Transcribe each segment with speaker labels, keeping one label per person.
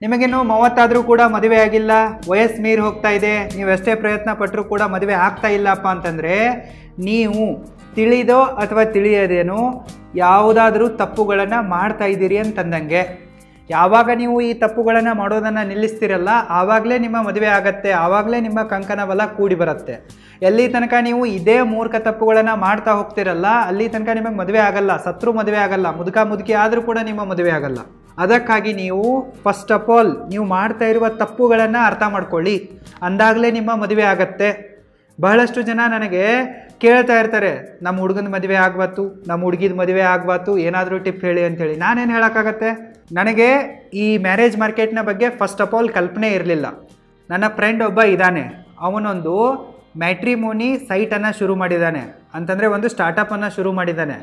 Speaker 1: ನಿಮಗಿನ್ನು 30 ಆದರೂ ಕೂಡ ಮದುವೆ ಆಗಿಲ್ಲ, ವಯಸ್ಸು ಮೀರಿ ಹೋಗ್ತಾ ಇದೆ, ನೀವು ಎಷ್ಟೇ ಪ್ರಯತ್ನ ಪಟ್ಟರೂ ಕೂಡ ಮದುವೆ ಆಗ್ತಾ ಇಲ್ಲಪ್ಪ ಅಂತಂದರೆ ನೀವು ತಿಳಿದೋ ಅಥವಾ ತಿಳಿಯದೇನೋ ಯಾವುದಾದ್ರೂ ತಪ್ಪುಗಳನ್ನು ಮಾಡ್ತಾ ಇದ್ದೀರಿ ಅಂತಂದಂಗೆ. ಯಾವಾಗ ನೀವು ಈ ತಪ್ಪುಗಳನ್ನು ಮಾಡೋದನ್ನು ನಿಲ್ಲಿಸ್ತಿರಲ್ಲ ಆವಾಗಲೇ ನಿಮ್ಮ ಮದುವೆ ಆಗತ್ತೆ, ಆವಾಗಲೇ ನಿಮ್ಮ ಕಂಕಣ ಬಲ ಕೂಡಿ ಬರುತ್ತೆ. ಎಲ್ಲಿ ತನಕ ನೀವು ಇದೇ ಮೂರ್ಖ ತಪ್ಪುಗಳನ್ನು ಮಾಡ್ತಾ ಹೋಗ್ತಿರಲ್ಲ ಅಲ್ಲಿ ತನಕ ನಿಮಗೆ ಮದುವೆ ಆಗಲ್ಲ, ಸತ್ರು ಮದುವೆ ಆಗಲ್ಲ, ಮುದುಕಿ ಆದರೂ ಕೂಡ ನಿಮ್ಮ ಮದುವೆ ಆಗಲ್ಲ. ಅದಕ್ಕಾಗಿ ನೀವು ಫಸ್ಟ್ ಆಫ್ ಆಲ್ ನೀವು ಮಾಡ್ತಾ ಇರುವ ತಪ್ಪುಗಳನ್ನು ಅರ್ಥ ಮಾಡ್ಕೊಳ್ಳಿ, ಅಂದಾಗಲೇ ನಿಮ್ಮ ಮದುವೆ ಆಗತ್ತೆ. ಬಹಳಷ್ಟು ಜನ ನನಗೆ ಕೇಳ್ತಾ ಇರ್ತಾರೆ, ನಮ್ಮ ಹುಡುಗನ ಮದುವೆ ಆಗ್ಬಾರ್ದು, ನಮ್ಮ ಹುಡುಗಿದ ಮದುವೆ ಆಗ್ಬಾರ್ದು, ಏನಾದರೂ ಟಿಪ್ ಹೇಳಿ ಅಂತೇಳಿ. ನಾನೇನು ಹೇಳೋಕ್ಕಾಗತ್ತೆ? ನನಗೆ ಈ ಮ್ಯಾರೇಜ್ ಮಾರ್ಕೆಟ್ನ ಬಗ್ಗೆ ಫಸ್ಟ್ ಆಫ್ ಆಲ್ ಕಲ್ಪನೆ ಇರಲಿಲ್ಲ. ನನ್ನ ಫ್ರೆಂಡ್ ಒಬ್ಬ ಇದ್ದಾನೆ, ಅವನೊಂದು ಮ್ಯಾಟ್ರಿಮೋನಿ ಸೈಟನ್ನು ಶುರು ಮಾಡಿದ್ದಾನೆ, ಅಂತಂದರೆ ಒಂದು ಸ್ಟಾರ್ಟಪ್ಪನ್ನು ಶುರು ಮಾಡಿದ್ದಾನೆ.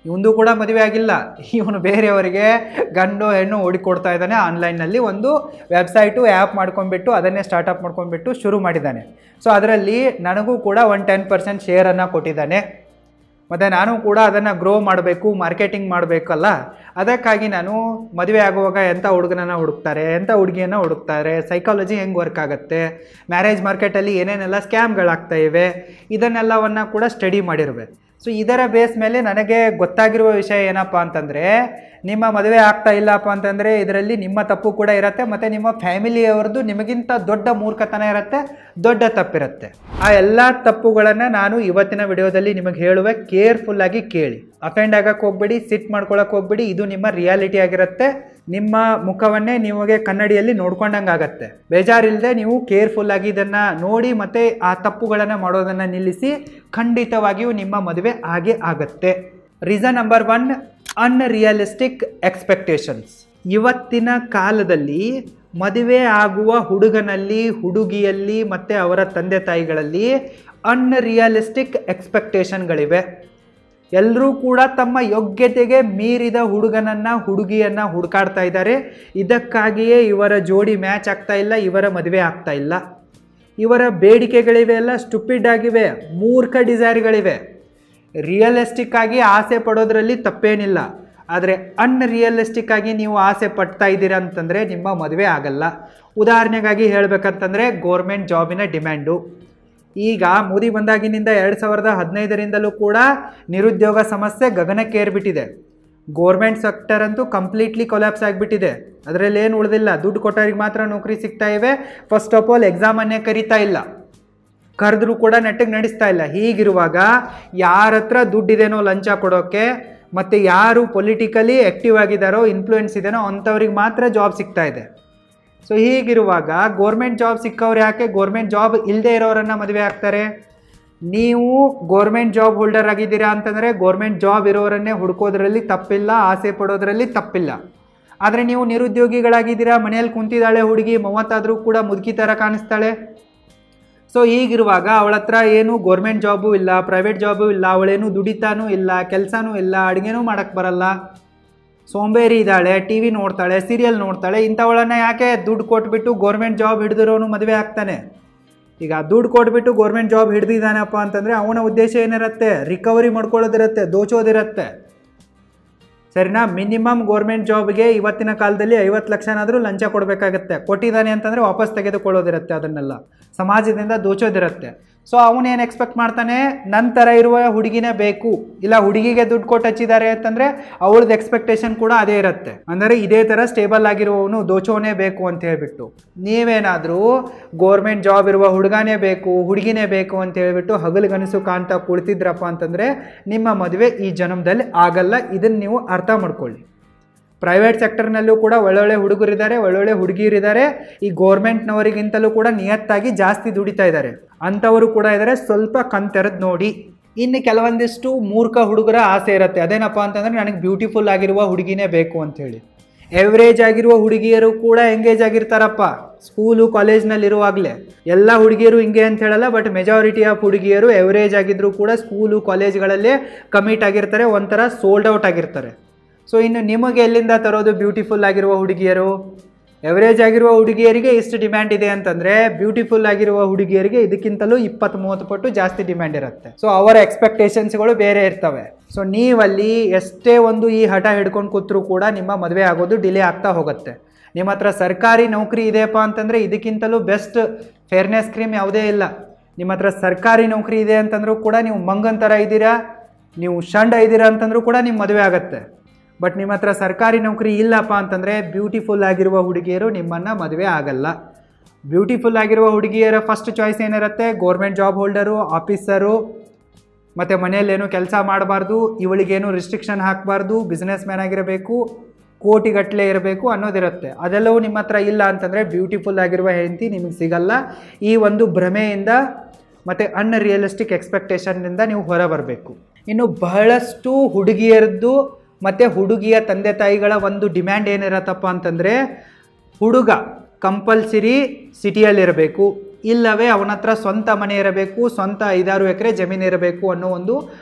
Speaker 1: ಇವನು ಕೂಡ ಮದುವೆ ಆಗಿಲ್ಲ, ಇವನು ಬೇರೆಯವರಿಗೆ ಗಂಡು ಹೆಣ್ಣು ಹುಡುಕೊಡ್ತಾ ಇದ್ದಾನೆ. ಆನ್ಲೈನ್ನಲ್ಲಿ ಒಂದು ವೆಬ್ಸೈಟು ಆ್ಯಪ್ ಮಾಡ್ಕೊಂಡ್ಬಿಟ್ಟು ಅದನ್ನೇ ಸ್ಟಾರ್ಟಪ್ ಮಾಡ್ಕೊಂಡ್ಬಿಟ್ಟು ಶುರು ಮಾಡಿದ್ದಾನೆ. ಸೊ ಅದರಲ್ಲಿ ನನಗೂ ಕೂಡ 10% ಶೇರನ್ನು ಕೊಟ್ಟಿದ್ದಾನೆ. ಮತ್ತು ನಾನು ಕೂಡ ಅದನ್ನು ಗ್ರೋ ಮಾಡಬೇಕು, ಮಾರ್ಕೆಟಿಂಗ್ ಮಾಡಬೇಕಲ್ಲ. ಅದಕ್ಕಾಗಿ ನಾನು ಮದುವೆ ಆಗುವಾಗ ಎಂಥ ಹುಡುಗನನ್ನು ಹುಡುಕ್ತಾರೆ, ಎಂಥ ಹುಡುಗಿಯನ್ನು ಹುಡುಕ್ತಾರೆ, ಸೈಕಾಲಜಿ ಹೆಂಗೆ ವರ್ಕ್ ಆಗುತ್ತೆ, ಮ್ಯಾರೇಜ್ ಮಾರ್ಕೆಟಲ್ಲಿ ಏನೇನೆಲ್ಲ ಸ್ಕ್ಯಾಮ್ಗಳಾಗ್ತಾ ಇವೆ, ಇದನ್ನೆಲ್ಲವನ್ನು ಕೂಡ ಸ್ಟಡಿ ಮಾಡಿರುವೆ. ಸೊ ಇದರ ಬೇಸ್ ಮೇಲೆ ನನಗೆ ಗೊತ್ತಾಗಿರುವ ವಿಷಯ ಏನಪ್ಪ ಅಂತಂದರೆ, ನಿಮ್ಮ ಮದುವೆ ಆಗ್ತಾ ಇಲ್ಲಪ್ಪ ಅಂತಂದರೆ ಇದರಲ್ಲಿ ನಿಮ್ಮ ತಪ್ಪು ಕೂಡ ಇರುತ್ತೆ, ಮತ್ತು ನಿಮ್ಮ ಫ್ಯಾಮಿಲಿಯವ್ರದ್ದು ನಿಮಗಿಂತ ದೊಡ್ಡ ಮೂರ್ಖತನ ಇರುತ್ತೆ, ದೊಡ್ಡ ತಪ್ಪಿರುತ್ತೆ. ಆ ಎಲ್ಲ ತಪ್ಪುಗಳನ್ನು ನಾನು ಇವತ್ತಿನ ವಿಡಿಯೋದಲ್ಲಿ ನಿಮಗೆ ಹೇಳುವೆ. ಕೇರ್ಫುಲ್ಲಾಗಿ ಕೇಳಿ, ಅಫೆಂಡ್ ಆಗಕ್ಕೆ ಹೋಗ್ಬೇಡಿ, ಸಿಟ್ ಮಾಡ್ಕೊಳಕ್ಕೆ ಹೋಗ್ಬೇಡಿ. ಇದು ನಿಮ್ಮ ರಿಯಾಲಿಟಿ ಆಗಿರುತ್ತೆ. ನಿಮ್ಮ ಮುಖವನ್ನೇ ನಿಮಗೆ ಕನ್ನಡಿಯಲ್ಲಿ ನೋಡ್ಕೊಂಡಂಗೆ ಆಗತ್ತೆ. ಬೇಜಾರಿಲ್ಲದೆ ನೀವು ಕೇರ್ಫುಲ್ಲಾಗಿ ಇದನ್ನು ನೋಡಿ ಮತ್ತು ಆ ತಪ್ಪುಗಳನ್ನು ಮಾಡೋದನ್ನು ನಿಲ್ಲಿಸಿ, ಖಂಡಿತವಾಗಿಯೂ ನಿಮ್ಮ ಮದುವೆ ಆಗೇ ಆಗತ್ತೆ. Reason number 1, unrealistic expectations. ಇವತ್ತಿನ ಕಾಲದಲ್ಲಿ ಮದುವೆ ಆಗುವ ಹುಡುಗನಲ್ಲಿ, ಹುಡುಗಿಯಲ್ಲಿ ಮತ್ತು ಅವರ ತಂದೆ ತಾಯಿಗಳಲ್ಲಿ ಅನ್ರಿಯಲಿಸ್ಟಿಕ್ ಎಕ್ಸ್ಪೆಕ್ಟೇಷನ್ಗಳಿವೆ. ಎಲ್ಲರೂ ಕೂಡ ತಮ್ಮ ಯೋಗ್ಯತೆಗೆ ಮೀರಿದ ಹುಡುಗನನ್ನು, ಹುಡುಗಿಯನ್ನು ಹುಡುಕಾಡ್ತಾ ಇದ್ದಾರೆ. ಇದಕ್ಕಾಗಿಯೇ ಇವರ ಜೋಡಿ ಮ್ಯಾಚ್ ಆಗ್ತಾ ಇಲ್ಲ, ಇವರ ಮದುವೆ ಆಗ್ತಾ ಇಲ್ಲ. ಇವರ ಬೇಡಿಕೆಗಳಿವೆ ಎಲ್ಲ ಸ್ಟುಪಿಡ್ ಆಗಿವೆ, ಮೂರ್ಖ ಡಿಸೈರ್ಗಳಿವೆ. ರಿಯಲಿಸ್ಟಿಕ್ ಆಗಿ ಆಸೆ ಪಡೋದ್ರಲ್ಲಿ ತಪ್ಪೇನಿಲ್ಲ, ಆದರೆ ಅನ್ರಿಯಲಿಸ್ಟಿಕ್ ಆಗಿ ನೀವು ಆಸೆ ಪಡ್ತಾ ಇದ್ದೀರಾ ಅಂತಂದರೆ ನಿಮ್ಮ ಮದುವೆ ಆಗಲ್ಲ. ಉದಾಹರಣೆಗಾಗಿ ಹೇಳಬೇಕಂತಂದರೆ ಗೋರ್ಮೆಂಟ್ ಜಾಬಿನ ಡಿಮ್ಯಾಂಡು. ಈಗ ಮೋದಿ ಬಂದಾಗಿನಿಂದ 2015ರಿಂದಲೂ ಕೂಡ ನಿರುದ್ಯೋಗ ಸಮಸ್ಯೆ ಗಗನಕ್ಕೇರಿಬಿಟ್ಟಿದೆ. ಗೋರ್ಮೆಂಟ್ ಸೆಕ್ಟರ್ ಅಂತೂ ಕಂಪ್ಲೀಟ್ಲಿ ಕೊಲ್ಯಾಪ್ಸ್ ಆಗಿಬಿಟ್ಟಿದೆ. ಅದರಲ್ಲಿ ಏನು ಉಳಿದಿಲ್ಲ, ದುಡ್ಡು ಕೊಟ್ಟವ್ರಿಗೆ ಮಾತ್ರ ನೌಕರಿ ಸಿಗ್ತಾ ಇವೆ. ಫಸ್ಟ್ ಆಫ್ ಆಲ್ ಎಕ್ಸಾಮನ್ನೇ ಕರೀತಾ ಇಲ್ಲ, ಕರೆದ್ರೂ ಕೂಡ ನೆಟ್ಟಿಗೆ ನಡೆಸ್ತಾ ಇಲ್ಲ. ಹೀಗಿರುವಾಗ ಯಾರ ಹತ್ರ ದುಡ್ಡಿದೇನೋ ಲಂಚ ಕೊಡೋಕ್ಕೆ, ಮತ್ತು ಯಾರು ಪೊಲಿಟಿಕಲಿ ಆ್ಯಕ್ಟಿವ್ ಆಗಿದ್ದಾರೋ, ಇನ್ಫ್ಲೂಯೆನ್ಸ್ ಇದೆನೋ ಅಂಥವ್ರಿಗೆ ಮಾತ್ರ ಜಾಬ್ ಸಿಗ್ತಾ ಇದೆ. ಸೊ ಹೀಗಿರುವಾಗ ಗೋರ್ಮೆಂಟ್ ಜಾಬ್ ಸಿಕ್ಕವ್ರು ಯಾಕೆ ಗೋರ್ಮೆಂಟ್ ಜಾಬ್ ಇಲ್ಲದೆ ಇರೋರನ್ನು ಮದುವೆ ಆಗ್ತಾರೆ? ನೀವು ಗೋರ್ಮೆಂಟ್ ಜಾಬ್ ಹೋಲ್ಡರ್ ಆಗಿದ್ದೀರಾ ಅಂತಂದರೆ ಗೋರ್ಮೆಂಟ್ ಜಾಬ್ ಇರೋರನ್ನೇ ಹುಡುಕೋದ್ರಲ್ಲಿ ತಪ್ಪಿಲ್ಲ, ಆಸೆ ಪಡೋದ್ರಲ್ಲಿ ತಪ್ಪಿಲ್ಲ. ಆದರೆ ನೀವು ನಿರುದ್ಯೋಗಿಗಳಾಗಿದ್ದೀರಾ, ಮನೆಯಲ್ಲಿ ಕುಂತಿದ್ದಾಳೆ ಹುಡುಗಿ, 30 ಆದರೂ ಕೂಡ ಮುದುಕಿ ಥರ ಕಾಣಿಸ್ತಾಳೆ. ಸೊ ಹೀಗಿರುವಾಗ ಅವಳ ಹತ್ರ ಏನು ಗೋರ್ಮೆಂಟ್ ಜಾಬು ಇಲ್ಲ, ಪ್ರೈವೇಟ್ ಜಾಬು ಇಲ್ಲ, ಅವಳೇನು ದುಡಿತಾನೂ ಇಲ್ಲ, ಕೆಲಸನೂ ಇಲ್ಲ, ಅಡುಗೆನೂ ಮಾಡೋಕ್ಕೆ ಬರಲ್ಲ, ಸೋಂಬೇರಿ ಇದ್ದಾಳೆ, ಟಿ ವಿ ನೋಡ್ತಾಳೆ, ಸೀರಿಯಲ್ ನೋಡ್ತಾಳೆ. ಇಂಥವಳನ್ನು ಯಾಕೆ ದುಡ್ಡು ಕೊಟ್ಬಿಟ್ಟು ಗೋರ್ಮೆಂಟ್ ಜಾಬ್ ಹಿಡಿದಿರೋನು ಮದುವೆ ಆಗ್ತಾನೆ? ಈಗ ದುಡ್ಡು ಕೊಟ್ಬಿಟ್ಟು ಗೋರ್ಮೆಂಟ್ ಜಾಬ್ ಹಿಡ್ದಿದ್ದಾನಪ್ಪ ಅಂತಂದರೆ ಅವನ ಉದ್ದೇಶ ಏನಿರುತ್ತೆ? ರಿಕವರಿ ಮಾಡ್ಕೊಳ್ಳೋದಿರುತ್ತೆ, ದೋಚೋದಿರುತ್ತೆ. ಸರಿನಾ? ಮಿನಿಮಮ್ ಗೋರ್ಮೆಂಟ್ ಜಾಬ್ಗೆ ಇವತ್ತಿನ ಕಾಲದಲ್ಲಿ 50 ಲಕ್ಷನಾದರೂ ಲಂಚ ಕೊಡಬೇಕಾಗತ್ತೆ. ಕೊಟ್ಟಿದ್ದಾನೆ ಅಂತಂದರೆ ವಾಪಸ್ ತೆಗೆದುಕೊಳ್ಳೋದಿರುತ್ತೆ, ಅದನ್ನೆಲ್ಲ ಸಮಾಜದಿಂದ ದೋಚೋದಿರುತ್ತೆ. ಸೊ ಅವನೇನು ಎಕ್ಸ್ಪೆಕ್ಟ್ ಮಾಡ್ತಾನೆ? ನಂತರ ಇರುವ ಹುಡುಗಿನೇ ಬೇಕು, ಇಲ್ಲ ಹುಡುಗಿಗೆ ದುಡ್ಡು ಕೊಟ್ಟು ಹಚ್ಚಿದ್ದಾರೆ ಅಂತಂದರೆ ಅವಳದ್ದು ಎಕ್ಸ್ಪೆಕ್ಟೇಷನ್ ಕೂಡ ಅದೇ ಇರುತ್ತೆ. ಅಂದರೆ ಇದೇ ಥರ ಸ್ಟೇಬಲ್ ಆಗಿರುವವನು, ದೋಚೋನೇ ಬೇಕು ಅಂತ ಹೇಳ್ಬಿಟ್ಟು ನೀವೇನಾದರೂ ಗೋರ್ಮೆಂಟ್ ಜಾಬ್ ಇರುವ ಹುಡುಗನೇ ಬೇಕು, ಹುಡುಗಿನೇ ಬೇಕು ಅಂತ ಹೇಳ್ಬಿಟ್ಟು ಹಗಲುಗನಸು ಕಾಣ್ತಾ ಕುಳಿತಿದ್ರಪ್ಪ ಅಂತಂದರೆ ನಿಮ್ಮ ಮದುವೆ ಈ ಜನ್ಮದಲ್ಲಿ ಆಗಲ್ಲ. ಇದನ್ನು ನೀವು ಅರ್ಥ ಮಾಡ್ಕೊಳ್ಳಿ. ಪ್ರೈವೇಟ್ ಸೆಕ್ಟರ್ನಲ್ಲೂ ಕೂಡ ಒಳ್ಳೊಳ್ಳೆ ಹುಡುಗರಿದ್ದಾರೆ, ಒಳ್ಳೊಳ್ಳೆ ಹುಡುಗಿಯರಿದ್ದಾರೆ. ಈ ಗೋರ್ಮೆಂಟ್ನವರಿಗಿಂತಲೂ ಕೂಡ ನಿಯತ್ತಾಗಿ ಜಾಸ್ತಿ ದುಡಿತಾ ಇದ್ದಾರೆ, ಅಂಥವರು ಕೂಡ ಇದ್ದಾರೆ. ಸ್ವಲ್ಪ ಕಣ್ತೆರೆದು ನೋಡಿ. ಇನ್ನು ಕೆಲವೊಂದಿಷ್ಟು ಮೂರ್ಖ ಹುಡುಗರ ಆಸೆ ಇರುತ್ತೆ. ಅದೇನಪ್ಪ ಅಂತಂದರೆ ನನಗೆ ಬ್ಯೂಟಿಫುಲ್ ಆಗಿರುವ ಹುಡುಗಿನೇ ಬೇಕು ಅಂಥೇಳಿ. ಎವ್ರೇಜ್ ಆಗಿರುವ ಹುಡುಗಿಯರು ಕೂಡ ಎಂಗೇಜ್ ಆಗಿರ್ತಾರಪ್ಪ. ಸ್ಕೂಲು ಕಾಲೇಜ್ನಲ್ಲಿರುವಾಗಲೇ ಎಲ್ಲ ಹುಡುಗಿಯರು ಹಿಂಗೆ ಅಂತ ಹೇಳಲ್ಲ, ಬಟ್ ಮೆಜಾರಿಟಿ ಆಫ್ ಹುಡುಗಿಯರು ಎವ್ರೇಜ್ ಆಗಿದ್ದರೂ ಕೂಡ ಸ್ಕೂಲು ಕಾಲೇಜ್ಗಳಲ್ಲೇ ಕಮಿಟ್ ಆಗಿರ್ತಾರೆ, ಒಂಥರ ಸೋಲ್ಡ್ ಔಟ್ ಆಗಿರ್ತಾರೆ. ಸೊ ಇನ್ನು ನಿಮಗೆ ಎಲ್ಲಿಂದ ತರೋದು ಬ್ಯೂಟಿಫುಲ್ ಆಗಿರುವ ಹುಡುಗಿಯರು? ಎವರೇಜ್ ಆಗಿರುವ ಹುಡುಗಿಯರಿಗೆ ಇಷ್ಟು ಡಿಮ್ಯಾಂಡ್ ಇದೆ ಅಂತಂದರೆ ಬ್ಯೂಟಿಫುಲ್ ಆಗಿರುವ ಹುಡುಗಿಯರಿಗೆ ಇದಕ್ಕಿಂತಲೂ 20-30 ಪಟ್ಟು ಜಾಸ್ತಿ ಡಿಮ್ಯಾಂಡ್ ಇರುತ್ತೆ. ಸೊ ಅವರ ಎಕ್ಸ್ಪೆಕ್ಟೇಷನ್ಸ್ಗಳು ಬೇರೆ ಇರ್ತವೆ. ಸೊ ನೀವಲ್ಲಿ ಎಷ್ಟೇ ಒಂದು ಈ ಹಠ ಹಿಡ್ಕೊಂಡು ಕೂತ್ರೂ ಕೂಡ ನಿಮ್ಮ ಮದುವೆ ಆಗೋದು ಡಿಲೇ ಆಗ್ತಾ ಹೋಗುತ್ತೆ. ನಿಮ್ಮ ಹತ್ರ ಸರ್ಕಾರಿ ನೌಕರಿ ಇದೆಯಪ್ಪ ಅಂತಂದರೆ ಇದಕ್ಕಿಂತಲೂ ಬೆಸ್ಟ್ ಫೇರ್ನೆಸ್ ಕ್ರೀಮ್ ಯಾವುದೇ ಇಲ್ಲ. ನಿಮ್ಮ ಹತ್ರ ಸರ್ಕಾರಿ ನೌಕರಿ ಇದೆ ಅಂತಂದ್ರೂ ಕೂಡ ನೀವು ಮಂಗನ್ ಥರ ಇದ್ದೀರಾ, ನೀವು ಷಂಡ ಇದ್ದೀರಾ ಅಂತಂದ್ರೂ ಕೂಡ ನಿಮ್ಮ ಮದುವೆ ಆಗುತ್ತೆ. ಬಟ್ ನಿಮ್ಮ ಹತ್ರ ಸರ್ಕಾರಿ ನೌಕರಿ ಇಲ್ಲಪ್ಪ ಅಂತಂದರೆ ಬ್ಯೂಟಿಫುಲ್ ಆಗಿರುವ ಹುಡುಗಿಯರು ನಿಮ್ಮನ್ನು ಮದುವೆ ಆಗಲ್ಲ. ಬ್ಯೂಟಿಫುಲ್ ಆಗಿರುವ ಹುಡುಗಿಯರ ಫಸ್ಟ್ ಚಾಯ್ಸ್ ಏನಿರುತ್ತೆ, ಗೌರ್ಮೆಂಟ್ ಜಾಬ್ ಹೋಲ್ಡರು, ಆಫೀಸರು, ಮತ್ತು ಮನೆಯಲ್ಲೇನು ಕೆಲಸ ಮಾಡಬಾರ್ದು, ಇವಳಿಗೇನು ರಿಸ್ಟ್ರಿಕ್ಷನ್ ಹಾಕಬಾರ್ದು, ಬಿಸ್ನೆಸ್ ಮ್ಯಾನ್ ಆಗಿರಬೇಕು, ಕೋಟಿಗಟ್ಟಲೆ ಇರಬೇಕು ಅನ್ನೋದಿರುತ್ತೆ. ಅದೆಲ್ಲವೂ ನಿಮ್ಮ ಹತ್ರ ಇಲ್ಲ ಅಂತಂದರೆ ಬ್ಯೂಟಿಫುಲ್ ಆಗಿರುವ ಹೆಂಡತಿ ನಿಮಗೆ ಸಿಗಲ್ಲ. ಈ ಒಂದು ಭ್ರಮೆಯಿಂದ ಮತ್ತು ಅನ್ರಿಯಲಿಸ್ಟಿಕ್ ಎಕ್ಸ್ಪೆಕ್ಟೇಷನ್ನಿಂದ ನೀವು ಹೊರ ಬರಬೇಕು. ಇನ್ನು ಬಹಳಷ್ಟು ಹುಡುಗಿಯರದ್ದು ಮತ್ತು ಹುಡುಗಿಯ ತಂದೆ ತಾಯಿಗಳ ಒಂದು ಡಿಮ್ಯಾಂಡ್ ಏನಿರತ್ತಪ್ಪ ಅಂತಂದರೆ, ಹುಡುಗ ಕಂಪಲ್ಸರಿ ಸಿಟಿಯಲ್ಲಿರಬೇಕು, ಇಲ್ಲವೇ ಅವನ ಹತ್ರ ಸ್ವಂತ ಮನೆ ಇರಬೇಕು, ಸ್ವಂತ 5-6 ಎಕರೆ ಜಮೀನು ಇರಬೇಕು ಅನ್ನೋ ಒಂದು